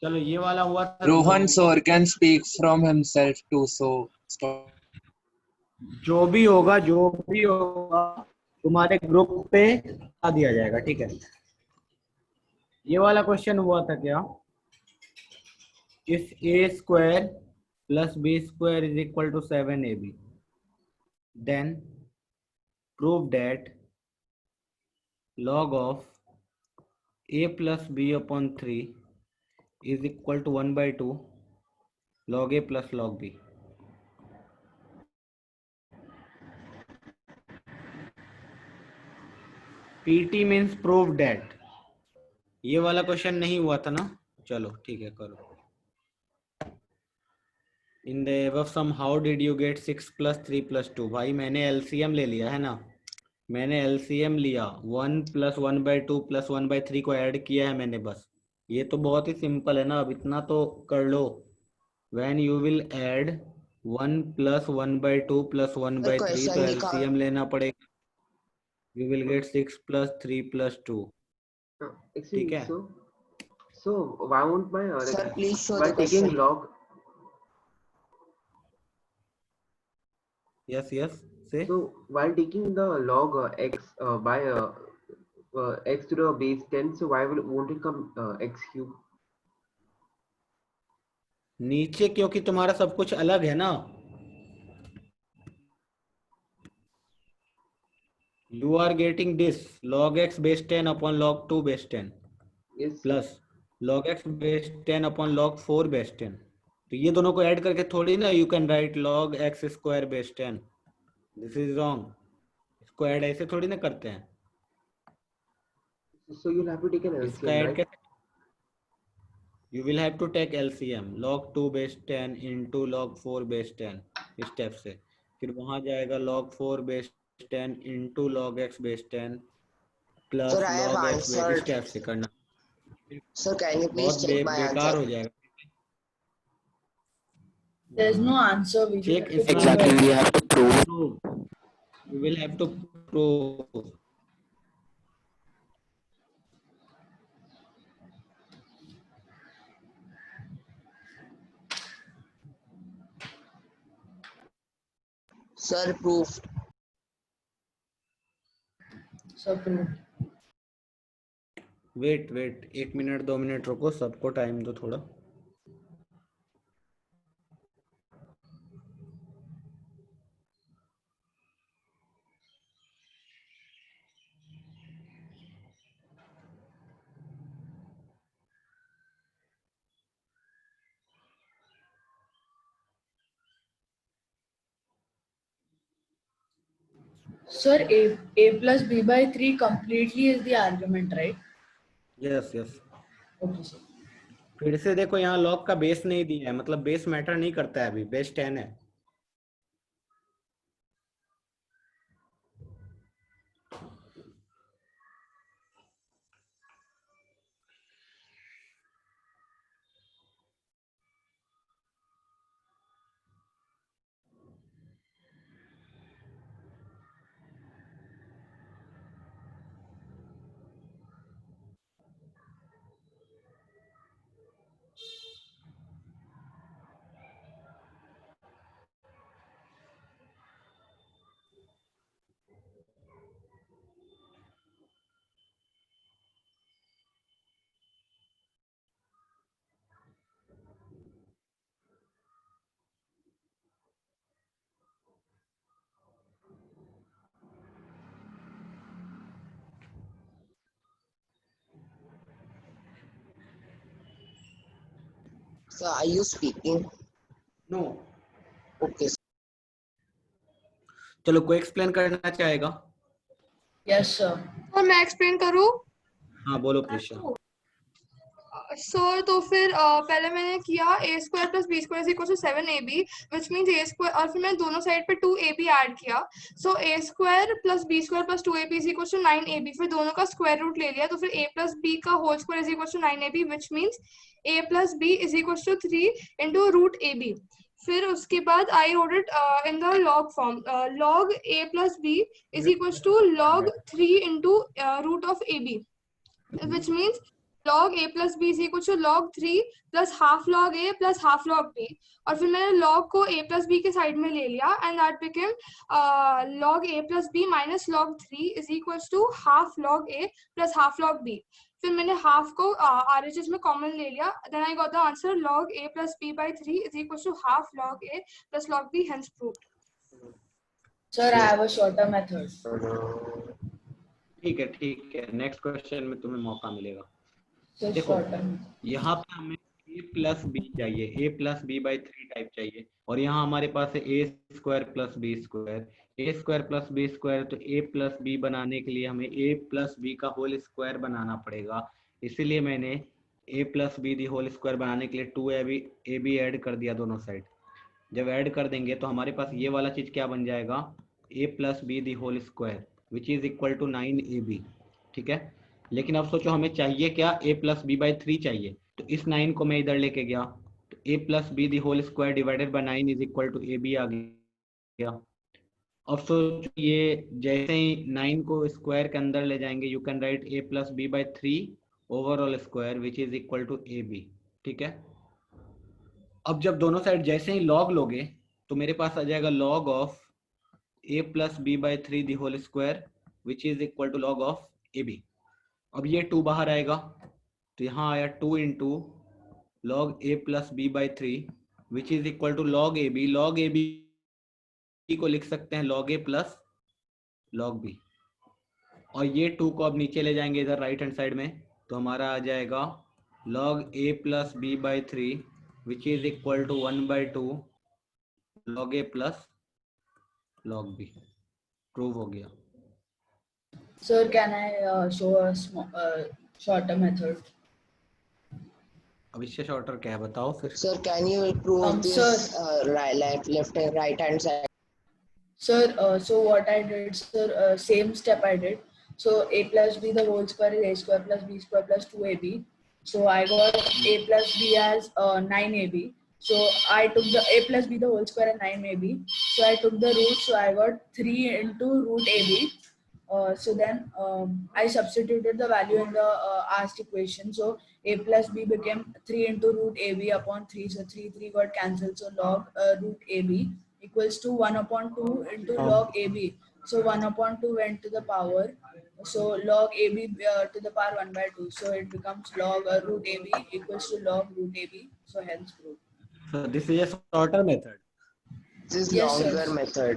S9: चलो ये वाला हुआ था।
S16: Rohan sir can speak from himself too, so stop.
S9: जो भी होगा तुम्हारे ग्रुप पे आ दिया जाएगा, ठीक है? ये वाला क्वेश्चन हुआ था क्या, इस a² plus b² is equal to 7ab, then prove that log of a plus b upon 3 is equal to 1/2 log a plus log b. PT means prove that। ये वाला क्वेश्चन नहीं हुआ था ना, चलो ठीक है करो। In the above sum how did you get 6 plus 3 plus 2? भाई मैंने LCM ले लिया है ना, मैंने LCM लिया, 1 plus 1/2 plus 1/3 को ऐड किया है मैंने बस। ये तो बहुत ही सिंपल है ना, अब इतना तो कर लो। When you will add 1 plus 1/2 plus 1/3 तो LCM लेना पड़ेगा। You will get 6 plus 3 plus 2. ठीक है?
S11: So why won't my
S1: Sir, please show
S11: by
S1: the
S11: taking
S1: question.
S11: log
S9: Yes, yes. Say.
S11: So while taking the log x by x to the base 10, so why won't it come x cube?
S9: नीचे क्योंकि तुम्हारा सब कुछ अलग है ना. You are getting this log x base 10 upon log 2 base 10
S11: Yes.
S9: plus log x base 10 upon log 4 base 10. तो ये दोनों को ऐड करके थोड़ी ना you can write log x square base 10. This is wrong. इसको ऐड ऐसे थोड़ी ना करते हैं.
S11: So you'll have to take an
S9: इसका
S11: LCM,
S9: ऐड
S11: right?
S9: कैसे? You will have to take LCM log 2 base 10 into log 4 base 10 इस स्टेप से. फिर वहां जाएगा log 4 base 10 into log x base 10 plus
S1: Sir, I have
S9: log x base इस
S1: answered.
S9: स्टेप से करना.
S1: Sir, can you please
S9: बहुत
S1: check my
S9: बेकार हो
S1: answer?
S9: जाएगा.
S3: There's no answer. We
S9: Check
S3: just have to
S9: exactly.
S3: prove it.
S2: We have to prove.
S9: You will have to prove.
S1: Sir, proof.
S3: So proved.
S9: Wait 1 minute 2 minute रुको, सबको टाइम दो थोड़ा.
S3: Sir, a plus b by 3 completely is the argument, right?
S9: Yes yes.
S3: Okay, sir.
S9: फिर से देखो यहाँ लॉग का बेस नहीं दिया है, मतलब बेस मैटर नहीं करता है. अभी बेस 10 है.
S1: Sir, are you speaking?
S9: No.
S1: Okay.
S9: चलो कोई एक्सप्लेन करना चाहेगा?
S3: Yes, sir.
S10: और मैं एक्सप्लेन करूँ?
S9: हाँ बोलो प्रिशा.
S10: सर तो फिर पहले मैंने किया a square plus b square equal to 7ab which means a square, और फिर मैंने दोनों साइड पे 2ab ऐड किया. So a square plus b square plus 2ab is equal to 9ab. फिर दोनों का स्क्वायर रूट ले लिया, तो फिर a प्लस b का whole square is equal to 9ab which means a plus b is equal to 3 into root ab. फिर उसके बाद I wrote it in the log form. Log a plus b is equal to log 3 into root of ab which means log a plus b is equal to log 3 plus half log a plus half log b. और फिर मैंने log को a plus b के साइड में ले लिया and that became log a plus b minus log 3 is equals to half log a plus half log b. फिर मैंने half को RHS में कॉमन ले लिया. then I got the answer log a plus b by 3 is equals to half log a plus log b, hence proved.
S3: Sir, I have a shorter method.
S9: ठीक है. नेक्स्ट क्वेश्चन में तुम्हें मौका मिलेगा.
S3: So
S9: देखो
S3: shorter.
S9: यहाँ पे हमें a प्लस बी चाहिए, a plus B by 3 type चाहिए, और यहाँ हमारे पास है a square plus B square. a square plus B square, तो a प्लस बी बनाने के लिए हमें a प्लस बी का होल स्क्वायर बनाना पड़ेगा. इसीलिए मैंने a plus B the whole square बनाने के लिए 2ab ऐड कर दिया दोनों साइड. जब ऐड कर देंगे तो हमारे पास ये वाला चीज क्या बन जाएगा, a plus B the whole square which is equal to 9ab. ठीक है. लेकिन अब सोचो हमें चाहिए क्या, a प्लस बी बाई 3 चाहिए. तो इस 9 को मैं इधर लेके गया, तो a plus B the whole square divided by 9 is equal to ab आ गया. अब सोचो ये जैसे ही 9 को स्क्वायर के अंदर ले जाएंगे, you can write a plus B by 3 overall square which is equal to ab. ठीक है. अब जब दोनों साइड जैसे ही लॉग लोगे तो मेरे पास आ जाएगा log of a plus b by 3 the whole square which is equal to log of ab. अब ये 2 बाहर आएगा तो यहाँ आया 2 into log a plus b by 3 which is equal to log ab. log ab को लिख सकते हैं log a plus log b, और ये 2 को अब नीचे ले जाएंगे इधर राइट हैंड साइड में, तो हमारा आ जाएगा log a plus b by 3 which is equal to 1 by 2 log a plus log b. Prove हो गया.
S3: Sir, can I show a shorter method?
S9: अब इससे शॉर्टर क्या है बताओ फिर.
S1: Sir, can you prove this left and right hand side?
S3: Sir, so what I did, sir, same step I did. So a plus b the whole square is a square plus b square plus 2ab. So I got a plus b as 9ab. So I took the a plus b the whole square and 9ab. So I took the root. So I got 3 into root ab. So then I substituted the value in the asked equation. So a plus b became 3 into root ab upon 3. So 3 got cancelled. So log root ab equals to 1 upon 2 into log ab. So 1 upon 2 went to the power. So log ab to the power 1 by 2. So it becomes log root ab equals to log root ab. So hence proved.
S9: So this is a shorter method.
S1: This is
S3: Yes,
S1: longer
S3: sir.
S1: method.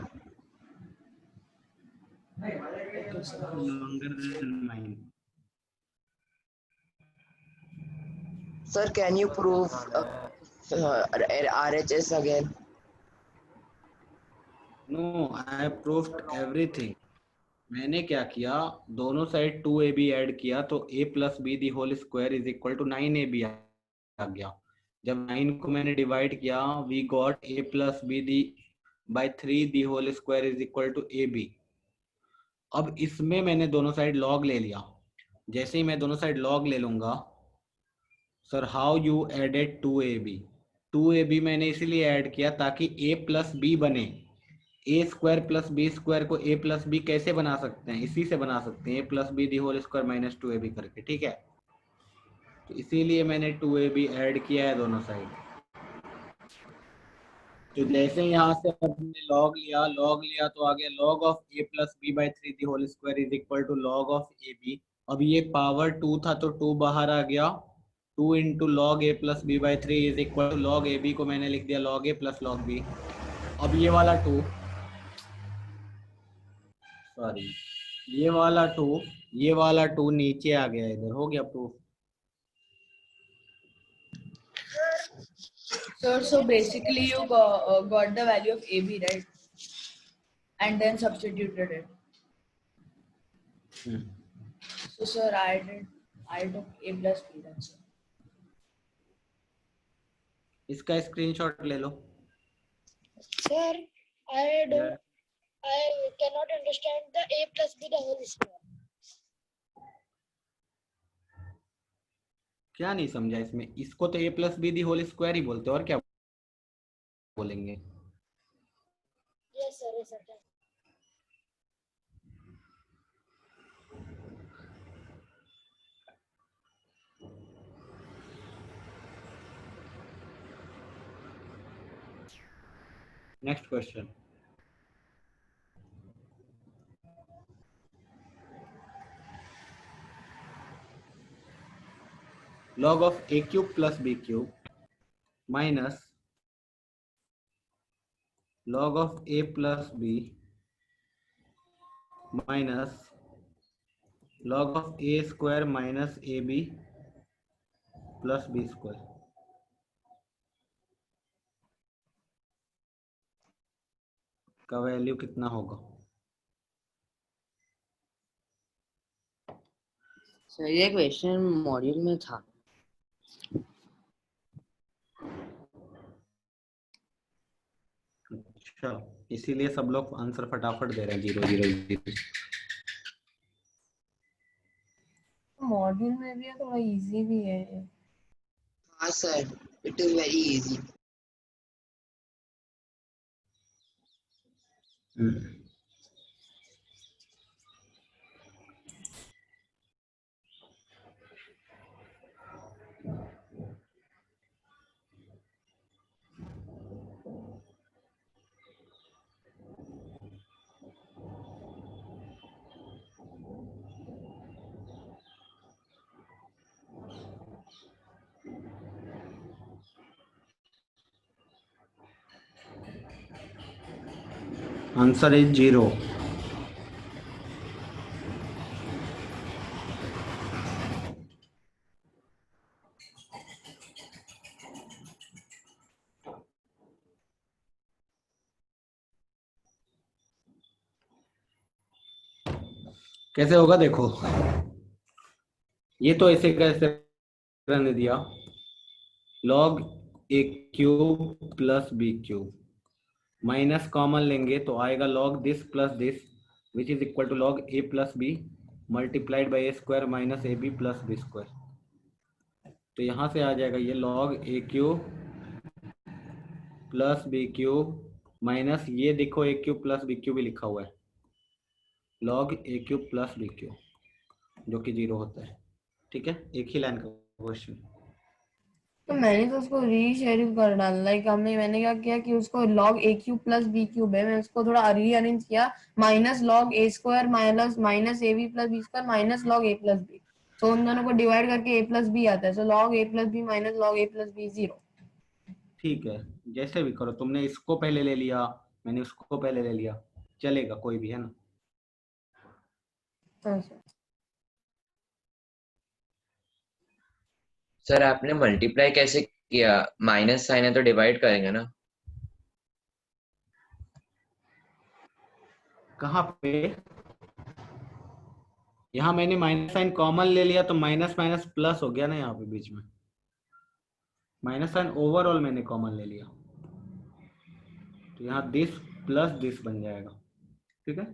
S9: Longer than mine.
S1: Sir, can you prove RHS again?
S9: No, I have proved everything. मैंने क्या किया, दोनों साइड 2ab ऐड किया तो a plus b the whole square is equal to 9ab आ गया. जब 9 को मैंने डिवाइड किया we got a plus b the by 3 the whole square is equal to ab. अब इसमें मैंने दोनों साइड log ले लिया. जैसे ही मैं दोनों साइड log ले लूंगा, sir how you added 2ab. 2ab मैंने इसीलिए ऐड किया ताकि a plus b बने. ए स्क्वायर प्लस बी स्क्वायर को ए प्लस बी कैसे बना सकते हैं, इसी से बना सकते हैं, A plus B the whole square minus 2ab करके. ठीक है, तो इसीलिए मैंने 2ab ऐड किया है दोनों साइड. तो जैसे यहाँ से हमने लॉग लिया तो आ गया log of A plus B by 3 the whole square is equal to log of A B. अब ये पावर 2 था तो 2 बाहर आ गया. 2 into log A plus B by 3 is equal to log A B को मैंने लिख दिया log A plus log B. अब ये वाला 2 सॉरी ये वाला 2 नीचे आ गया, इधर हो गया proof.
S3: Sir, so basically you got the value of ab, right? And then substituted it. So sir, I took a plus b, that's it.
S9: इसका स्क्रीनशॉट ले लो.
S10: Sir, I cannot understand the a plus b the whole square.
S9: क्या नहीं समझा इसमें? इसको तो a plus B the whole square ही बोलते हैं, और क्या बोलेंगे?
S10: Yes sir, yes sir.
S9: Next question. log of a cube plus b cube minus log of a plus b minus log of a square minus ab plus b square. का वैल्यू कितना होगा?
S13: सर ये क्वेश्चन मॉड्यूल में था.
S9: अच्छा, इसीलिए सब लोग आंसर फटाफट दे रहे हैं 0 0 0.
S17: मॉड्यूल में भी है, थोड़ा इजी भी है.
S1: हाँ sir, it is very easy.
S9: Answer is 0. कैसे होगा देखो, ये तो ऐसे कैसे रहने दिया, log a cube plus b cube, minus common लेंगे तो आएगा log this plus this which is equal to log a plus b multiplied by A square minus A B plus B square. तो यहाँ से आ जाएगा ये log a cube plus B cube minus ये देखो a cube plus B cube भी लिखा हुआ है, log a cube plus B cube जो कि 0 होता है. ठीक है, एक ही लाइन का क्वेश्चन.
S17: तो मैंने तो उसको रीशेड्यूल कर डाला. लाइक मैंने क्या किया कि उसको log a cube plus b cube है, मैं उसको थोड़ा रीअरेंज किया, minus log a square minus A B plus B square minus log a plus b. तो उन दोनों को डिवाइड करके a प्लस b आता है. सो log a plus b minus log a plus b 0.
S9: ठीक है, जैसे भी करो, तुमने इसको पहले ले लिया, मैंने उसको पहले ले लिया, चलेगा, कोई भी है ना.
S6: सर आपने मल्टीप्लाई कैसे किया? माइनस साइन है तो डिवाइड करेंगे ना.
S9: कहाँ पे? यहाँ मैंने माइनस साइन कॉमन ले लिया तो माइनस माइनस प्लस हो गया ना, यहाँ पे बीच में माइनस साइन ओवरऑल मैंने कॉमन ले लिया, तो यहाँ दिस प्लस दिस बन जाएगा. ठीक है,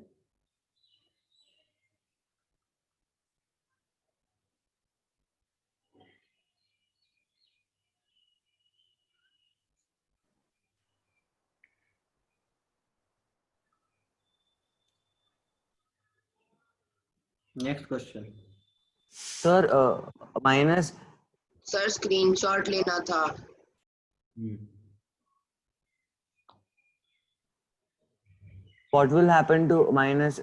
S9: next question.
S2: Sir minus
S1: sir screenshot लेना था.
S2: what will happen to minus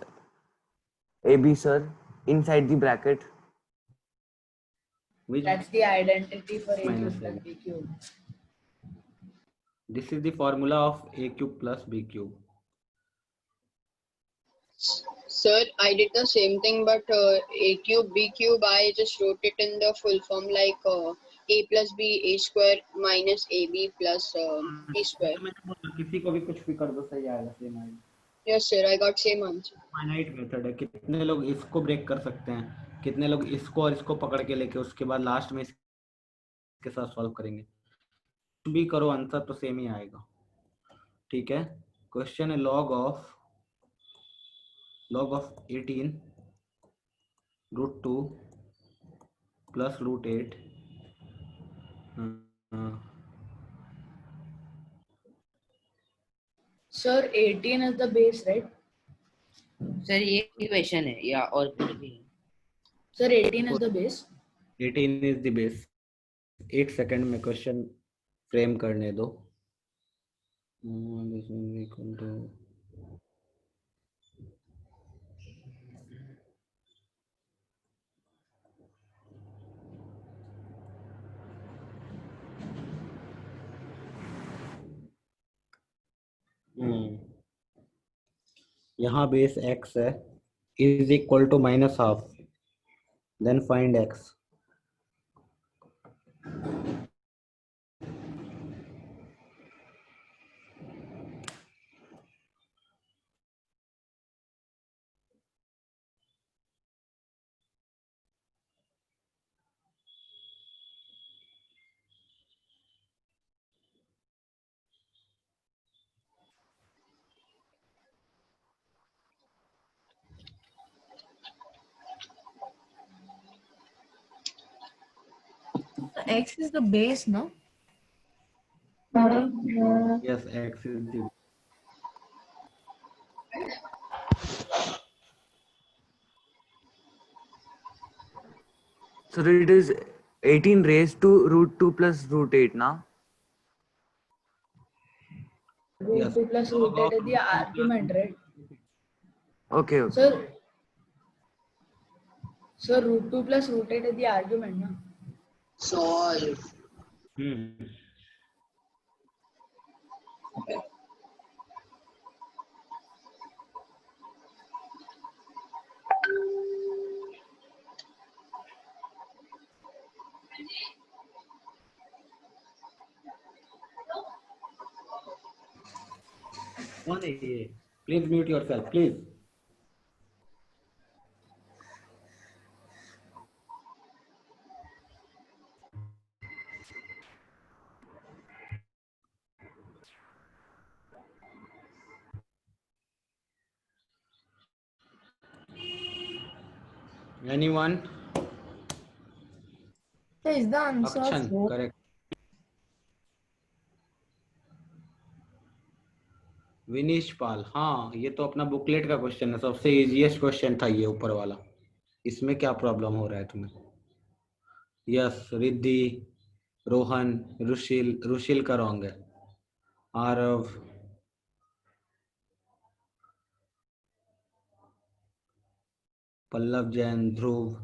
S2: ab sir inside the bracket?
S3: That's the identity for a
S9: Minus
S3: cube plus
S9: AB.
S3: b cube.
S9: This is the formula of a cube plus b cube.
S18: Sir, I did the same thing, but a cube, b cube, I just wrote it in the full form like a plus b, a square minus ab plus b square.
S9: किसी को भी कुछ भी कर दो, सही आएगा, सेम आएगा.
S18: Yes, sir, I got same answer.
S9: Finite method है, कितने लोग इसको ब्रेक कर सकते हैं, कितने लोग इसको और इसको पकड़ के लेके उसके बाद लास्ट में इसके साथ सॉल्व करेंगे. कुछ भी करो, आंसर तो सेम ही आएगा. ठीक है, क्वेश्चन है log of 18 root 2 plus root 8.
S3: Sir, 18 is the base, right?
S13: Sir ये क्वेश्चन है या और कुछ भी?
S3: Sir, 18 is the base.
S9: 18 is the base. एक सेकंड में क्वेश्चन फ्रेम करने दो. यहाँ बेस x है, is equal to minus half, then find x.
S17: X is the base, no?
S9: Yes, x is the.
S2: So it is 18 raised to root 2 plus root 8 now.
S3: Root 2 plus root 8 is the argument, right?
S2: Okay, okay.
S3: Sir, root 2 plus root 8 is the argument, no?
S1: Solve.
S9: कौन है ये? Please mute yourself please. Anyone?
S17: So is the answer
S9: Akshan,
S17: 4?
S9: correct. Vinish Pal, हाँ ये तो अपना बुकलेट का क्वेश्चन है, सबसे इजीएस्ट क्वेश्चन था ये ऊपर वाला. इसमें क्या प्रॉब्लम हो रहा है तुम्हें? यस, रिद्धि, रोहन, रुशिल का रॉन्ग है. Aarav, Pallav Jain, Dhruv,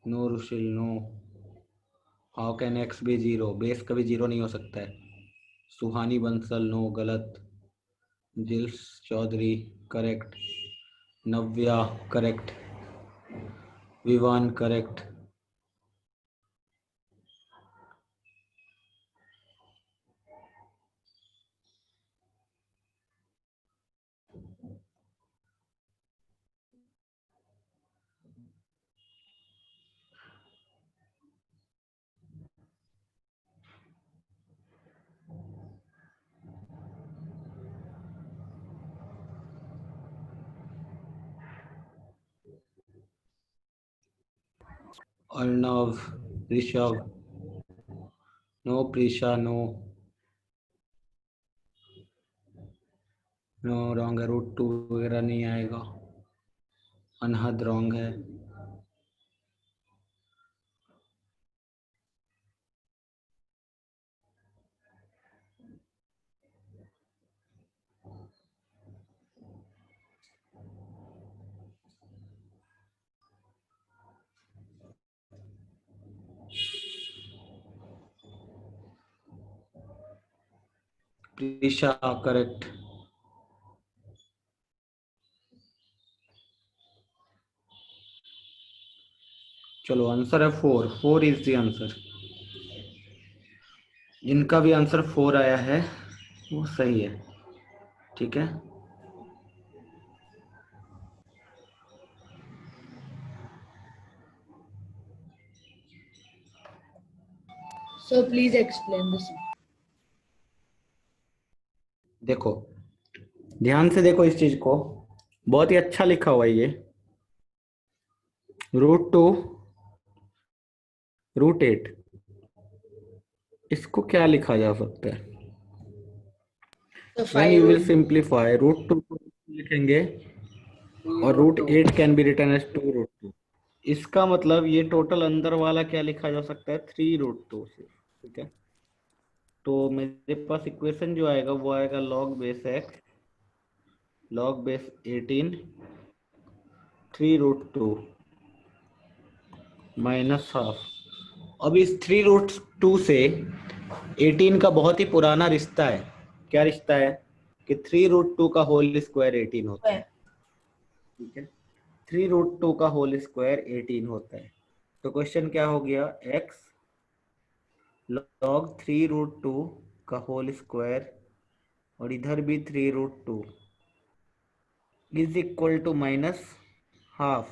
S9: no Rushil no. How can X be zero? Base कभी जीरो नहीं हो सकता है. सुहानी बंसल, नो, गलत. Jills Chaudhary, correct. Navya, correct. Vivaan, correct. Arnav, Rishabh, no. Preesha, no. No wrong है. रूट 2 वगैरह नहीं आएगा. अनहद रॉन्ग है. प्रीशा, करेक्ट. चलो आंसर है 4. 4 इज द आंसर. जिनका भी आंसर 4 आया है वो सही है. ठीक है.
S3: So please explain this.
S9: देखो ध्यान से देखो इस चीज को, बहुत ही अच्छा लिखा हुआ है ये. रूट 2 रूट 8, इसको क्या लिखा जा सकता है? When you will simplify, root 2 लिखेंगे और root 8 can be written as 2 root 2. इसका मतलब ये टोटल अंदर वाला क्या लिखा जा सकता है? 3 रूट 2 से. ठीक है. तो मेरे पास इक्वेशन जो आएगा वो आएगा log base x log base 18 3 root 2 minus half. अब इस 3 रूट 2 से 18 का बहुत ही पुराना रिश्ता है. क्या रिश्ता है? कि 3 रूट 2 का होल स्क्वायर 18 होता है. ठीक है. 3 रूट 2 का होल स्क्वायर 18 होता है. तो क्वेश्चन क्या हो गया? x log 3 रूट 2 का होल स्क्वायर और इधर भी 3 root 2 is equal to minus half.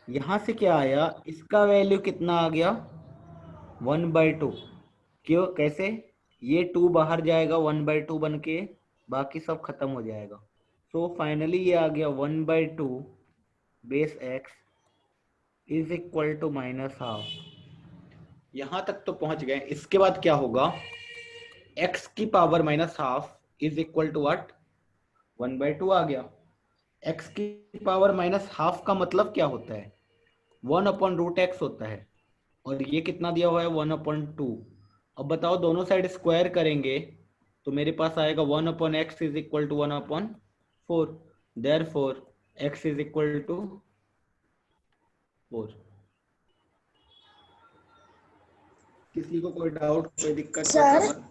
S9: यहां से क्या आया? इसका वैल्यू कितना आ गया? 1/2. क्यों? कैसे? ये 2 बाहर जाएगा 1/2 बन के, बाकी सब खत्म हो जाएगा. सो फाइनली ये आ गया 1/2 base x is equal to minus half. यहां तक तो पहुंच गए. इसके बाद क्या होगा? x की power minus half is equal to what? 1/2 आ गया. x की पावर माइनस हाफ का मतलब क्या होता है? 1/√x होता है. और ये कितना दिया हुआ है? 1/2. अब बताओ दोनों साइड स्क्वायर करेंगे तो मेरे पास आएगा 1/x is equal to 1/4. Therefore x is equal to 4. किसी को कोई डाउट, कोई दिक्कत?
S19: सर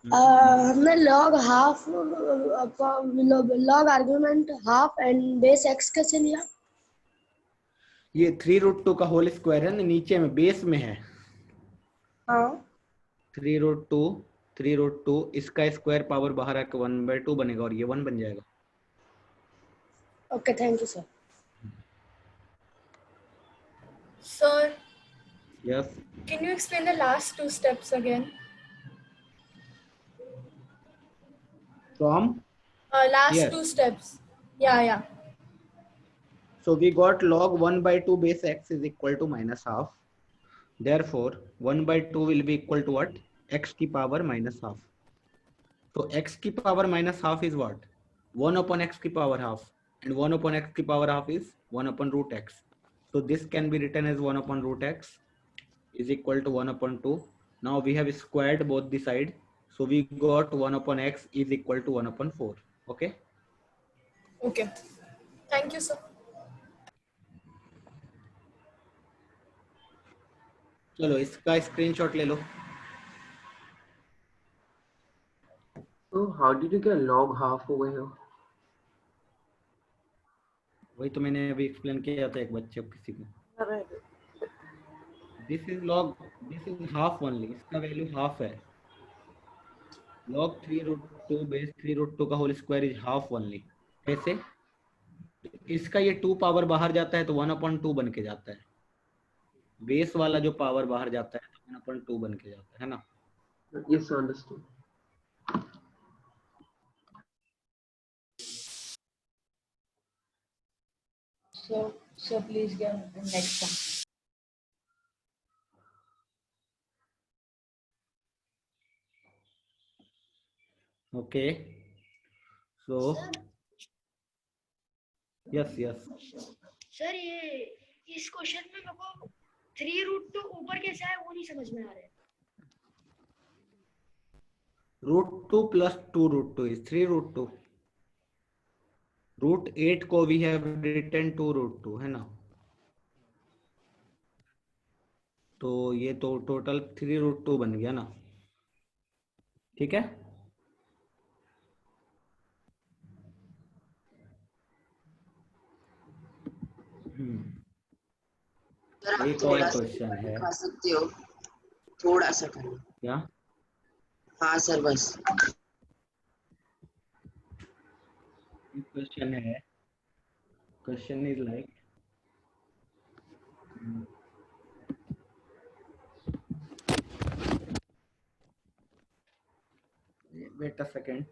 S19: हमने log half log argument half and base x कैसे लिया?
S9: ये 3 रूट 2 का होल स्क्वायर है ना, नीचे में बेस में है.
S19: हाँ.
S9: 3√2 इसका स्क्वायर पावर बाहर आके 1/2 बनेगा और ये 1 बन जाएगा.
S19: Okay, thank you, sir.
S15: Sir,
S9: Yes.
S15: can you explain the last two steps again?
S9: From
S15: Last
S9: here.
S15: two steps. Yeah.
S9: So we got log 1/2 base x is equal to minus half. Therefore, 1/2 will be equal to what? X की power minus half. So x की power minus half is what? 1 upon x की power half. And 1 upon x की power half is 1 upon root x. So this can be written as 1 upon root x is equal to 1 upon 2. Now we have squared both the side. So we got 1 upon x is equal to 1 upon 4. Okay.
S15: Okay. Thank you, sir.
S9: चलो इसका स्क्रीनशॉट ले लो.
S11: So how did you get log half over here?
S9: वही तो मैंने अभी एक्सप्लेन किया था एक बच्चे किसी को. This is log, this is half only, इसका वैल्यू हाफ है. log 3√2 बेस 3√2 का whole square is half only. कैसे? इसका ये 2 पावर बाहर जाता है तो 1/2 बन के जाता है. बेस वाला जो पावर बाहर जाता है तो 1/2 बन के जाता है ना.
S11: Yes, understood.
S3: So please get the next one.
S9: Okay. So yes.
S19: Sir ये इस क्वेश्चन में मेरे को 3√2 ऊपर कैसे आया वो नहीं समझ में आ रहा है.
S9: √2 plus 2√2 is 3√2. √8 को we have written 2√2 है ना. तो ये तो टोटल 3√2 बन गया ना. ठीक है.
S1: सर
S9: एक
S1: आप
S9: और
S1: थोड़ा
S9: क्वेश्चन है.
S1: खा सकते हो, थोड़ा सा करना.
S9: क्या?
S1: हाँ सर बस.
S9: क्वेश्चन है. Question is like wait a second.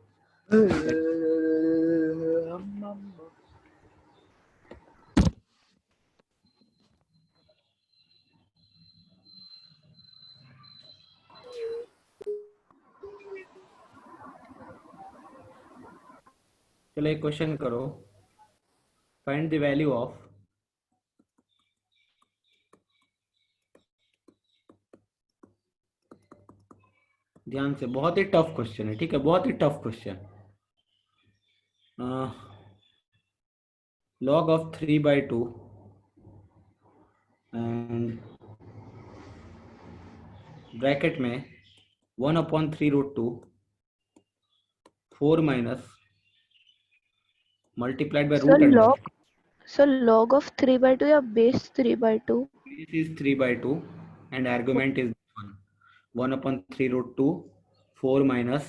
S9: चलो एक क्वेश्चन करो. फाइंड द वैल्यू ऑफ ध्यान से, बहुत ही टफ क्वेश्चन है. ठीक है, बहुत ही tough question. log of 3/2 and bracket में 1/3√2 4 minus multiplied by
S10: Sir,
S9: root under.
S10: log of 3/2 या base 3/2?
S9: Base is 3/2 and argument is 1. 1/3√2 4 minus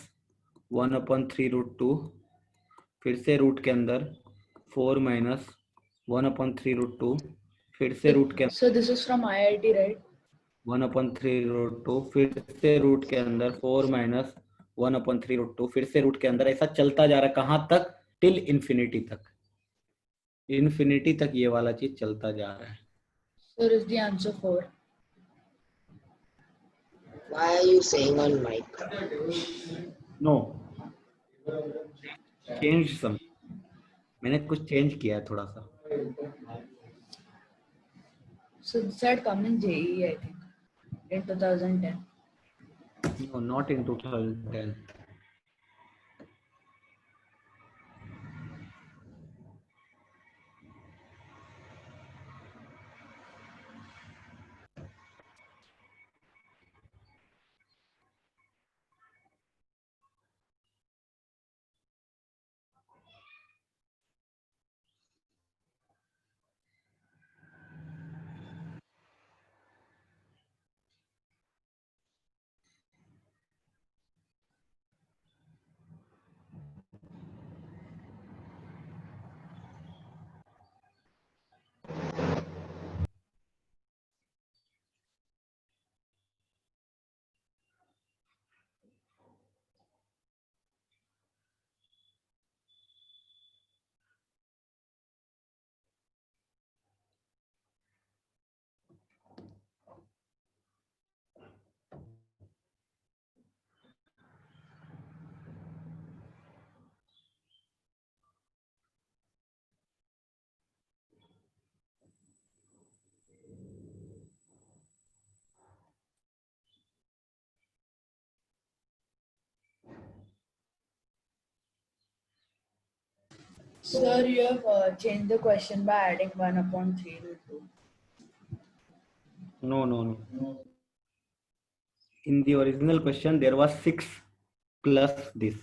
S9: 1/3√2 फिर से रूट के अंदर 4 minus 1/3√2 फिर से रूट के अंदर.
S3: So this is from IIT, right?
S9: 1/3√2 फिर से रूट के अंदर 4 minus 1/3√2 फिर से रूट के अंदर. ऐसा चलता जा रहा है. कहाँ तक? टिल इन्फिनिटी तक. इन्फिनिटी तक ये वाला चीज चलता जा रहा है.
S3: So is the answer 4.
S1: Why are you saying on mic?
S9: No, change some. मैंने कुछ चेंज किया है थोड़ा सा.
S3: So this had come in JEE, I think, in 2010.
S9: No, not in 2010.
S3: Sir, you have changed the question by adding 1/3 root 2.
S9: No. In the original question, there was 6 plus this,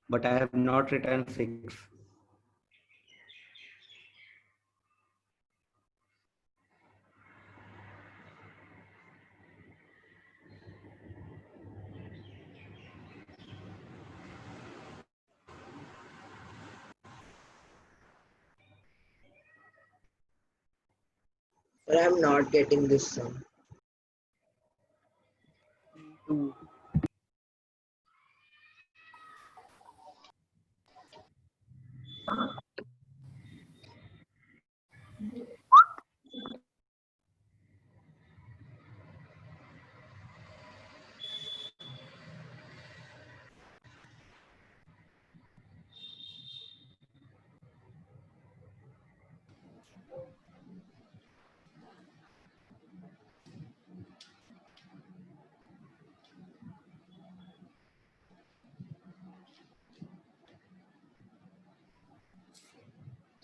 S9: but I have not written 6.
S1: But I'm not getting this sum.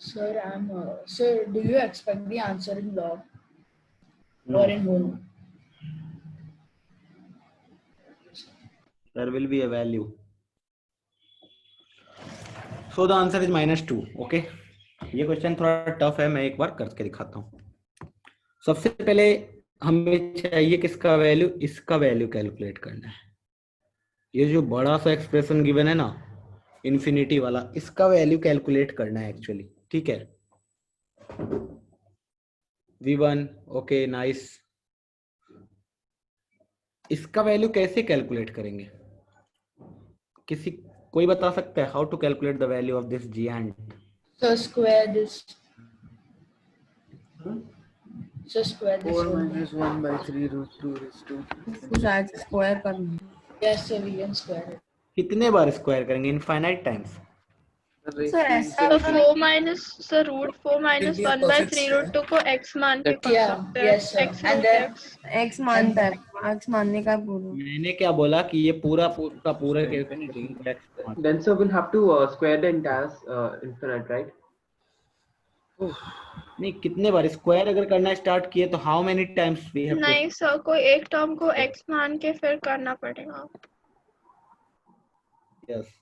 S3: Sir, sir, do you expect the answer in log
S9: No.
S3: or in whole?
S9: There will be a value. So the answer is -2. Okay. ये क्वेश्चन थोड़ा टफ है, मैं एक बार करके दिखाता हूँ। सबसे पहले हमें चाहिए किसका वैल्यू, इसका वैल्यू कैलकुलेट करना है। ये जो बड़ा सा एक्सप्रेशन गिवन है ना इन्फिनिटी वाला, इसका वैल्यू कैलकुलेट करना है एक्चुअली। ठीक है, V1 ओके नाइस। इसका वैल्यू कैसे कैलकुलेट करेंगे, कोई बता सकता है how to calculate the value of this G and?
S3: So square this. So square this.
S12: 4 minus 1/3 root 2 raised to.
S17: शायद स्क्वायर करना।
S3: Yes, sir, we can square it.
S9: कितने बार स्क्वायर करेंगे? Infinite times.
S17: सर ऐसा
S10: तो 4 minus so root 4 minus 1/3 root 2 को x मान के कर सकते हैं।
S3: Yes, sir.
S10: x
S3: And
S10: root
S3: then
S10: x.
S17: x मानता है, x मानने का पूरा।
S9: मैंने क्या बोला कि ये पूरा
S11: Then sir we'll have to square the entire infinite, right?
S9: नहीं, कितने बार स्क्वायर अगर करना स्टार्ट किए तो how many times we have to?
S10: नहीं सर, कोई एक टर्म को x मान के फिर करना पड़ेगा।
S9: यस।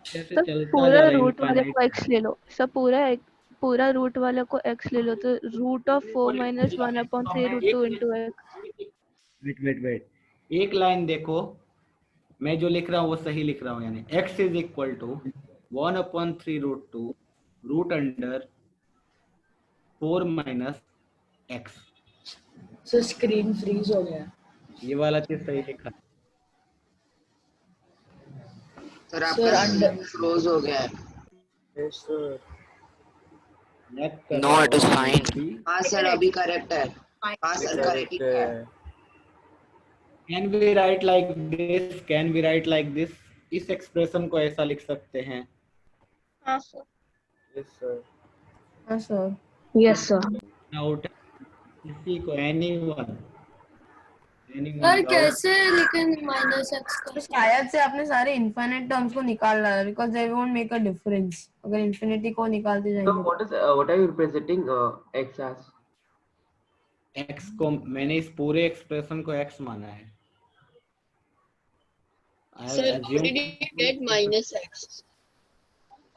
S10: सर पूरा रूट वाले को x ले लो, सर पूरा रूट वाले को x ले लो, तो root of 4 minus 1/3 root 2 into x।
S9: Wait, एक लाइन देखो, मैं जो लिख रहा हूँ वो सही लिख रहा हूँ, यानी x is equal to 1/3 root 2 root under 4 minus x।
S3: so screen freeze हो गया।
S9: ये वाला चीज सही लिखा है
S1: सर, आपका स्क्रीन फ्रोज हो गया है।
S2: No, it is fine.
S1: हाँ सर, अभी करेक्ट है। हाँ सर, करेक्ट है।
S9: Can we write like this? Can we write like this? इस एक्सप्रेशन को ऐसा लिख सकते हैं।
S10: हाँ सर।
S12: Yes sir.
S17: हाँ सर।
S10: Yes sir.
S9: Out किसी को anyone
S17: सर कैसे लेकिन माइनस एक्स का? शायद से आपने सारे इनफिनिट टर्म्स को निकाल डाला, because they won't make a difference अगर इनफिनिटी को निकालते जाएंगे।
S11: So what are you representing x as?
S9: x को मैंने इस पूरे एक्सप्रेशन को x माना है।
S18: Sir, how did you get minus x?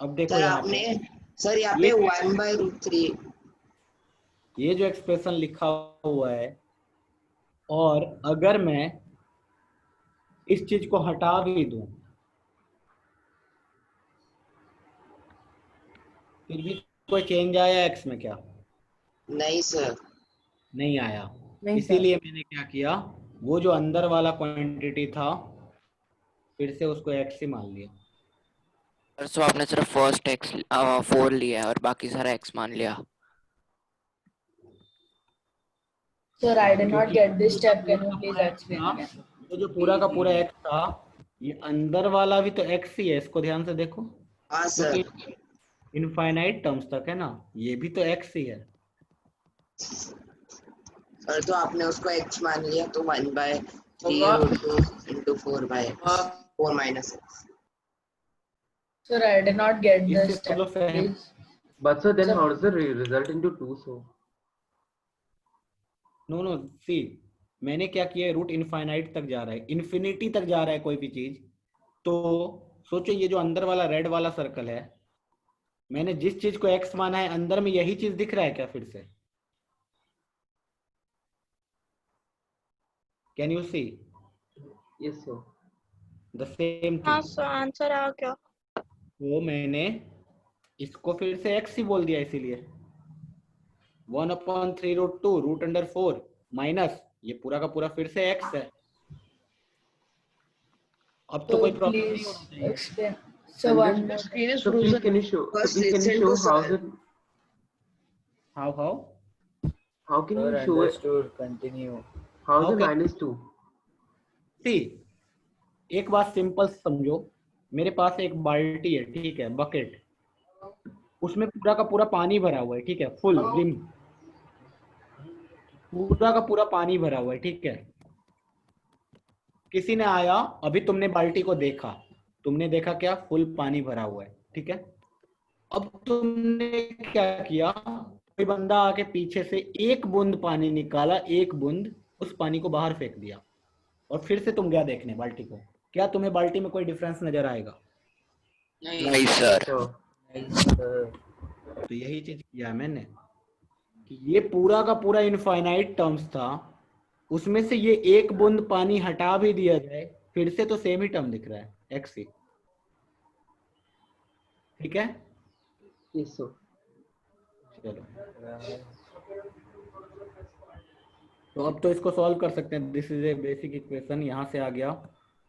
S9: अब देखो
S1: सर
S9: यहाँ
S1: आपने
S9: पे
S1: सर यहाँ पे 1/√3
S9: ये जो एक्सप्रेशन लिखा हुआ है, और अगर मैं इस चीज को हटा भी दूं फिर भी कोई चेंज आया एक्स में क्या?
S1: नहीं सर,
S9: नहीं आया। इसीलिए मैंने क्या किया, वो जो अंदर वाला क्वांटिटी था फिर से उसको एक्स ही मान लिया।
S2: सो आपने सिर्फ फर्स्ट x 4 लिया है और बाकी सारा x मान लिया।
S3: Sir, I did not get this step. Can you please explain again?
S9: तो जो पूरा का पूरा x था, ये अंदर वाला भी तो x ही है, इसको ध्यान से देखो।
S1: हाँ सर।
S9: इनफाइनाइट टर्म्स तक है ना, ये भी तो x ही है।
S1: सर तो आपने उसको x मान लिया तो 1/3
S3: होगा।
S1: root 2 into 4/x 4 minus x.
S3: Sir, I did not get the
S9: इससे सब
S3: step,
S9: लोग सहम
S3: please.
S11: But sir, then
S3: Sir,
S11: how does the result into 2 so?
S9: No सी मैंने क्या किया है, रूट इनफाइनाइट तक जा रहा है, इन्फिनिटी तक जा रहा है कोई भी चीज, तो सोचो ये जो अंदर वाला रेड वाला सर्कल है, मैंने जिस चीज को x माना है अंदर में यही चीज दिख रहा है क्या फिर से? Can you see?
S11: Yes sir.
S9: The same
S10: हाँ
S9: थिंग।
S10: सर आंसर आ गया।
S9: वो मैंने इसको फिर से x ही बोल दिया, इसीलिए 1/3 रूट 2 रूट अंडर 4 माइनस ये पूरा का पूरा फिर से x है। अब तो
S3: so
S9: कोई प्रॉब्लम नहीं
S3: please
S9: होना चाहिए।
S3: explain. So
S11: And
S3: one
S11: then,
S3: more.
S8: Screen is
S11: so please
S8: frozen.
S11: can you show? So
S1: First
S11: please can you
S1: listen
S11: show
S1: to
S11: how
S1: sir.
S11: the
S9: how
S11: can
S16: Sir,
S11: you show it?
S16: understood. Continue.
S11: How
S9: How
S11: the
S9: can-
S11: -2?
S9: सी एक बात सिंपल समझो, मेरे पास एक बाल्टी है, ठीक है, बकेट, उसमें पूरा का पूरा पानी भरा हुआ है, ठीक है, फुल रिम, पूरा का पूरा पानी भरा हुआ है, ठीक है। किसी ने आया, अभी तुमने बाल्टी को देखा, तुमने देखा क्या, फुल पानी भरा हुआ है, ठीक है। अब तुमने क्या किया, कोई बंदा आके पीछे से एक बूंद पानी निकाला, एक बूंद, उस पानी को बाहर फेंक दिया, और फिर से तुम गया देखने बाल्टी को, क्या तुम्हें बाल्टी में कोई डिफरेंस नजर आएगा?
S2: नहीं सर।
S9: तो यही चीज किया मैंने कि ये पूरा का पूरा इनफाइनाइट टर्म्स था, उसमें से ये एक बूंद पानी हटा भी दिया जाए, फिर से तो सेम ही टर्म दिख रहा है, एक्स ही, ठीक है।
S11: Yes sir.
S9: चलो तो अब तो इसको सॉल्व कर सकते हैं। This is a basic equation, यहाँ से आ गया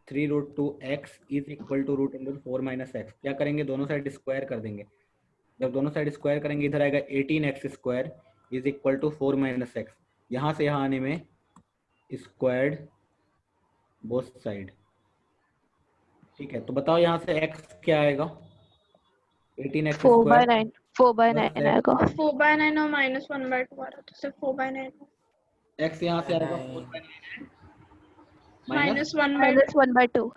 S9: 3 root 2 x is equal to root under 4 minus x. क्या करेंगे, दोनों साइड स्क्वायर कर देंगे। जब दोनों साइड स्क्वायर करेंगे इधर आएगा 18x square is equal to 4 minus x. यहाँ से यहाँ आने में स्क्वायर्ड बोथ साइड, ठीक है। तो बताओ यहाँ से x क्या आएगा, 18x
S10: 4/9
S9: स्क्वायर
S10: 4/9 आएगा। 4/9 और -1/2 आ रहा था, सिर्फ 4/9
S9: x यहाँ से आएगा 4/9 माइनस
S10: -1/2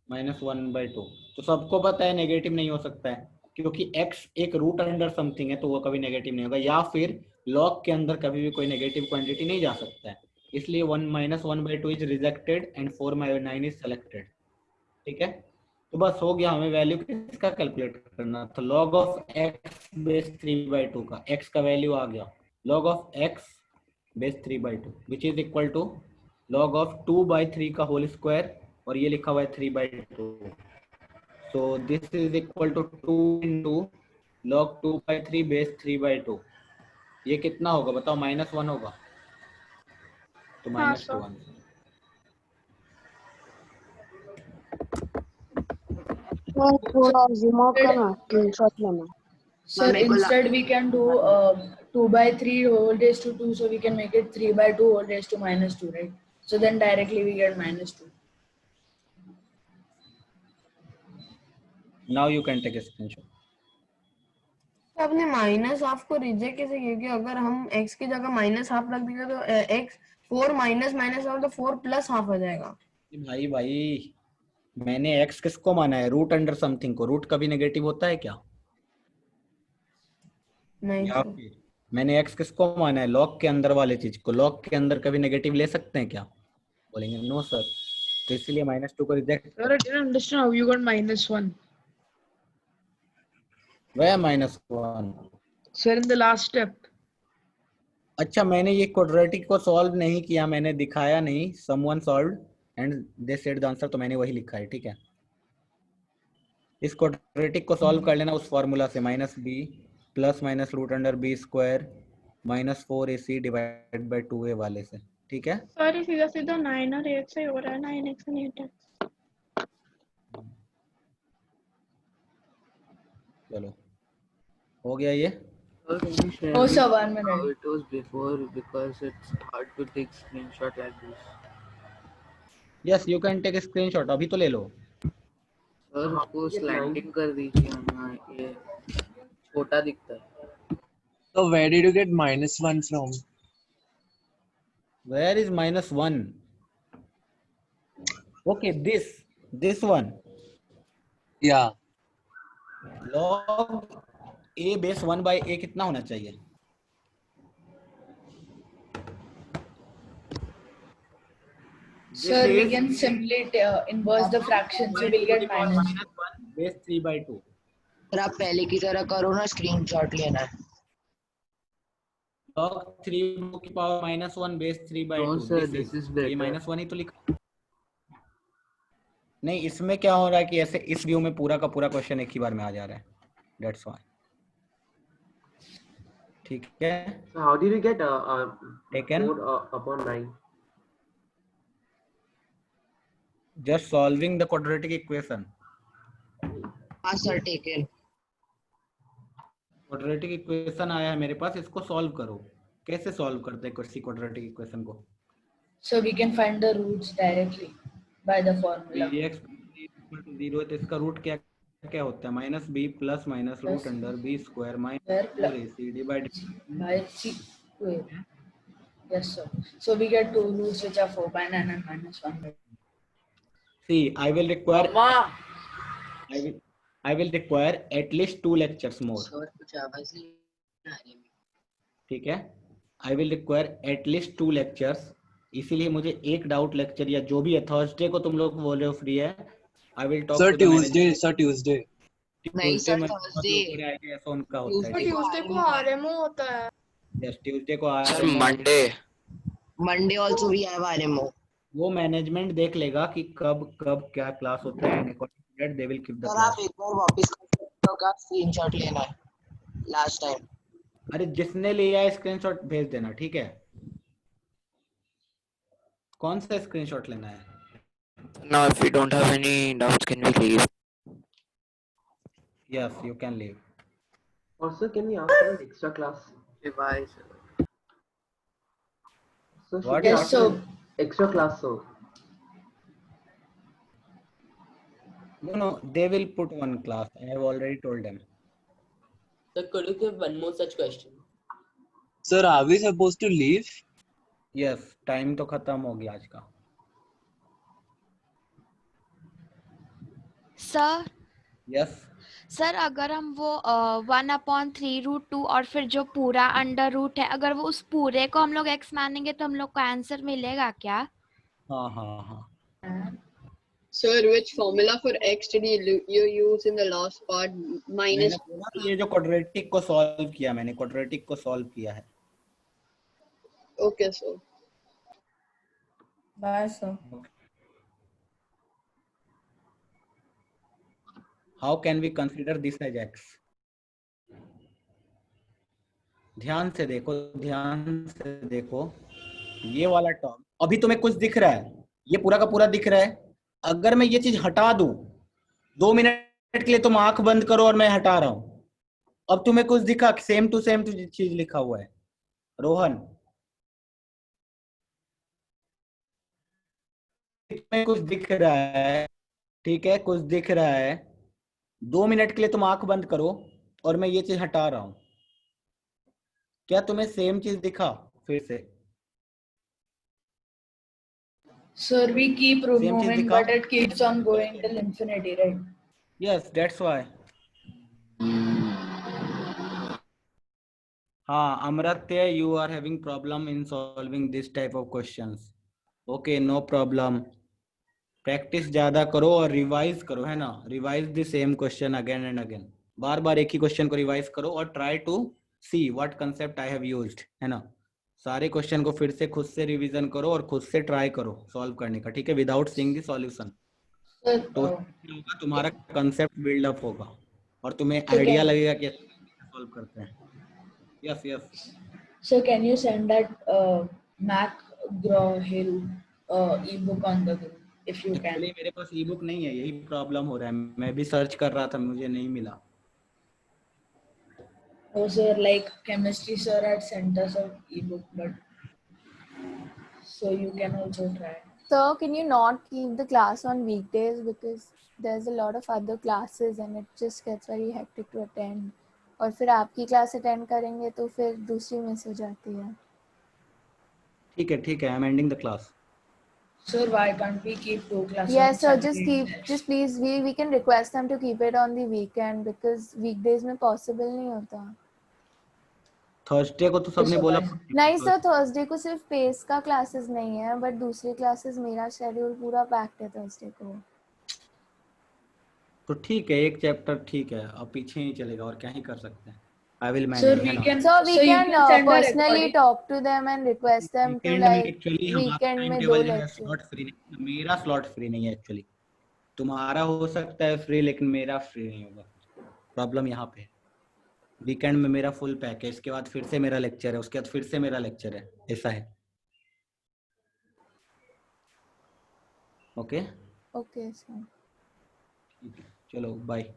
S9: -1/2। तो सबको पता है नेगेटिव नहीं हो सकता है, क्योंकि x एक रूट अंडर समथिंग है, तो वो कभी नेगेटिव नहीं होगा, या फिर लॉग के अंदर कभी भी कोई नेगेटिव क्वांटिटी नहीं जा सकता है, इसलिए 1 -1/2 is rejected and 4/9 is selected, ठीक है। तो बस हो गया, हमें वैल्यू किसका कैलकुलेट करना था, लॉग ऑफ x बेस 3/2 का। x का वैल्यू आ गया log of x base 3/2 which is equal to log of 2/3 का होल स्क्वायर, और ये लिखा हुआ है 3/2, so this is equal to 2 into log 2/3 base 3/2। ये कितना होगा बताओ, -1 होगा, तो -1।
S10: थोड़ा ज़ूम आउट करना, स्क्रीनशॉट लेना।
S3: Sir, instead we can do 2/3 whole raised to 2, so we can make it 3/2 whole raised to -2, right? So then directly we get -2.
S9: Now you can take a screenshot।
S17: आपने -1/2 को रिजेक्ट कैसे किया? क्योंकि अगर हम x की जगह -1/2 रख देंगे तो x 4 -1/2 तो 4 + ½ हो जाएगा।
S9: भाई मैंने x किसको माना है, रूट अंडर समथिंग को। रूट कभी नेगेटिव होता है क्या?
S17: नहीं
S9: या फिर मैंने x किसको माना है, लॉग के अंदर वाले चीज को। लॉग के अंदर कभी नेगेटिव ले सकते हैं क्या? बोलेंगे नो सर, तो इसलिए -2 को reject.
S8: Sir, I didn't understand how you got -1.
S9: वह -1
S8: Sir, in the last step.
S9: अच्छा, मैंने ये क्वाड्रेटिक को सॉल्व नहीं किया, मैंने दिखाया नहीं, someone solved and they said the answer, तो मैंने वही लिखा है, ठीक है। इस क्वाड्रेटिक को सॉल्व कर लेना उस फॉर्मूला से, -b ± root under b square -4ac divide by 2a वाले से, ठीक है।
S10: सॉरी, सीधा सीधा 9 और 8 से हो रहा है, 9x and 8x।
S9: चलो हो गया ये।
S12: Sir, can you share
S3: Oh,
S12: me
S3: sir, 1 minute.
S12: how it was before, because it's hard to take screenshot like this.
S9: Yes you can take screenshot, अभी तो ले लो।
S12: सर उसको स्लैंटिंग कर दीजिए ना, ये छोटा दिखता है।
S16: So where did you get -1 from?
S9: Where is -1? Okay, this one.
S16: Yeah.
S9: Log a base 1 by a कितना होना चाहिए?
S3: Sir, we can simply inverse the fraction, so we'll get minus.
S9: -1 base 3 by 2.
S1: Sir आप पहले की तरह करो ना, स्क्रीनशॉट लेना है।
S9: log 3 की power -1 base 3 by 2.
S12: sir, this is better.
S9: ये -1 ही तो लिखा। नहीं, इसमें क्या हो रहा है कि ऐसे इस व्यू में पूरा का पूरा क्वेश्चन एक ही बार में आ जा रहा है, दैट्स व्हाई। ठीक है,
S11: So how did you get
S9: Taken.
S11: 4/9?
S9: just solving the quadratic equation.
S1: हाँ सर, टेकन।
S9: क्वाड्रेटिक इक्वेशन आया है मेरे पास, इसको सॉल्व करो। कैसे सॉल्व करते हैं किसी क्वाड्रेटिक इक्वेशन को?
S3: So we can find the roots directly by the formula.
S9: x = 0 तो इसका रूट क्या क्या होता है? -b plus minus root under b square minus 4ac divided
S3: by c square. Yes, sir. So we get two roots which are 4/9 and -1.
S9: See, I will require at least 2 lectures more. ठीक है, I will require at least 2 lectures. इसीलिए मुझे एक डाउट लेक्चर या जो भी है, थर्सडे को तुम लोग बोल रहे हो फ्री है, I will talk
S16: Sir,
S9: to the
S16: Tuesday,
S9: manager.
S16: sir, Tuesday.
S1: नहीं सर,
S9: Tuesday ऐसा उनका होता है।
S10: ट्यूसडे को आरएमओ होता है।
S9: Yes, Tuesday को आ
S2: sir Monday
S1: also we have RMO.
S9: वो मैनेजमेंट देख लेगा कि कब कब क्या क्लास होता है, and according to that they will keep the
S1: sir
S9: class.
S1: आप एक बार वापस का स्क्रीनशॉट लेना है लास्ट टाइम।
S9: अरे जिसने लिया है स्क्रीनशॉट भेज देना, ठीक है? कौन सा स्क्रीनशॉट लेना है?
S2: Now if we don't have any doubts, can we leave?
S9: Yes, you can leave.
S11: Also, can we ask for an extra class?
S12: Revise.
S11: So should
S9: What?
S11: we
S3: Yes,
S11: ask for
S3: so
S11: an extra class? So
S9: No, they will put one class. I have already told them.
S13: Sir, could you give one more such question?
S16: Sir, are we supposed to leave?
S9: Yes, time तो खत्म हो गया आज का।
S20: Sir
S9: Yes.
S20: सर अगर हम वो 1/3√2 और फिर जो पूरा अंडर रूट है, अगर वो उस पूरे को हम लोग x मानेंगे तो हम लोग को आंसर मिलेगा क्या?
S9: हाँ हाँ हाँ।
S18: Sir, which formula for x did you use in the last part?
S9: मैंने बोला कि ये जो क्वाड्रेटिक को सॉल्व किया, मैंने क्वाड्रेटिक को सॉल्व किया है।
S18: Okay, sir.
S17: बस
S9: How can we consider this as x? ध्यान से देखो, ये वाला टर्म अभी तुम्हें कुछ दिख रहा है, ये पूरा का पूरा दिख रहा है। अगर मैं ये चीज हटा दूं, 2 मिनट के लिए तुम आंख बंद करो और मैं हटा रहा हूं, अब तुम्हें कुछ दिखा? सेम टू सेम चीज लिखा हुआ है। रोहन, तुम्हें कुछ दिख रहा है? ठीक है, कुछ दिख रहा है। 2 मिनट के लिए तुम आंख बंद करो और मैं ये चीज हटा रहा हूं, क्या तुम्हें सेम चीज दिखा? फिर से
S3: Sir, we keep
S9: Same चीज
S3: removing,
S9: दिखा?
S3: but it keeps on going till infinity, right?
S9: Yes, that's why. हाँ, Amratya, you are having problem in solving this type of questions. Okay, no problem. Practice ज्यादा करो और रिवाइज करो, है ना? Revise the same question again and again. बार बार एक ही क्वेश्चन को रिवाइज करो और try to see what concept I have used, है ना? सारे क्वेश्चन को फिर से खुद से रिवीजन करो और खुद से ट्राई करो सॉल्व करने का, ठीक है? Without seeing the solution. तो तुम्हारा कंसेप्ट बिल्ड अप होगा और तुम्हें आइडिया लगेगा कि सॉल्व करते हैं। Yes yes.
S3: So can you send that Mac Grohill ebook on the group if you can?
S9: Actually, मेरे पास ईबुक नहीं है, यही प्रॉब्लम हो रहा है। मैं भी सर्च कर रहा था, मुझे नहीं मिला।
S3: Oh, sir, like chemistry sir had sent us an ebook, but so you can also try.
S10: So can you not keep the class on weekdays because there's a lot of other classes and it just gets very hectic to attend. और फिर आपकी क्लास अटेंड करेंगे तो फिर दूसरी मिस हो जाती है।
S9: ठीक है, I am ending the class.
S3: Sir, why can't we keep 2 classes?
S21: Yes, sir. Just
S3: simultaneous?
S21: just please, we can request them to keep it on the weekend because weekdays में possible नहीं होता.
S9: थर्सडे को तो सबने बोला.
S21: नहीं सर, थर्सडे को सिर्फ पेस का क्लासेस नहीं है, बट दूसरी क्लासेस मेरा शेड्यूल पूरा पैक्ड है थर्सडे को.
S9: तो ठीक है, एक चैप्टर ठीक है, अब पीछे ही चलेगा और क्या ही कर सकते हैं. I will
S3: Sir,
S9: manage.
S3: we can.
S21: So we
S3: so you
S21: can
S3: send a
S21: personally
S3: recording.
S21: talk to them and request them to
S9: weekend में
S21: like
S9: एक्चुअली हमारा
S21: weekend
S9: टाइम
S21: में 2
S9: टेबल है,
S21: lecture.
S9: स्लॉट फ्री नहीं, मेरा स्लॉट फ्री नहीं है एक्चुअली. तुम्हारा हो सकता है फ्री, लेकिन मेरा फ्री नहीं होगा. प्रॉब्लम यहाँ पे है. वीकेंड में मेरा फुल पैक है, इसके बाद फिर से मेरा लेक्चर है, उसके बाद फिर से मेरा लेक्चर है, ऐसा है. Okay
S21: Okay, sir.
S9: चलो बाय.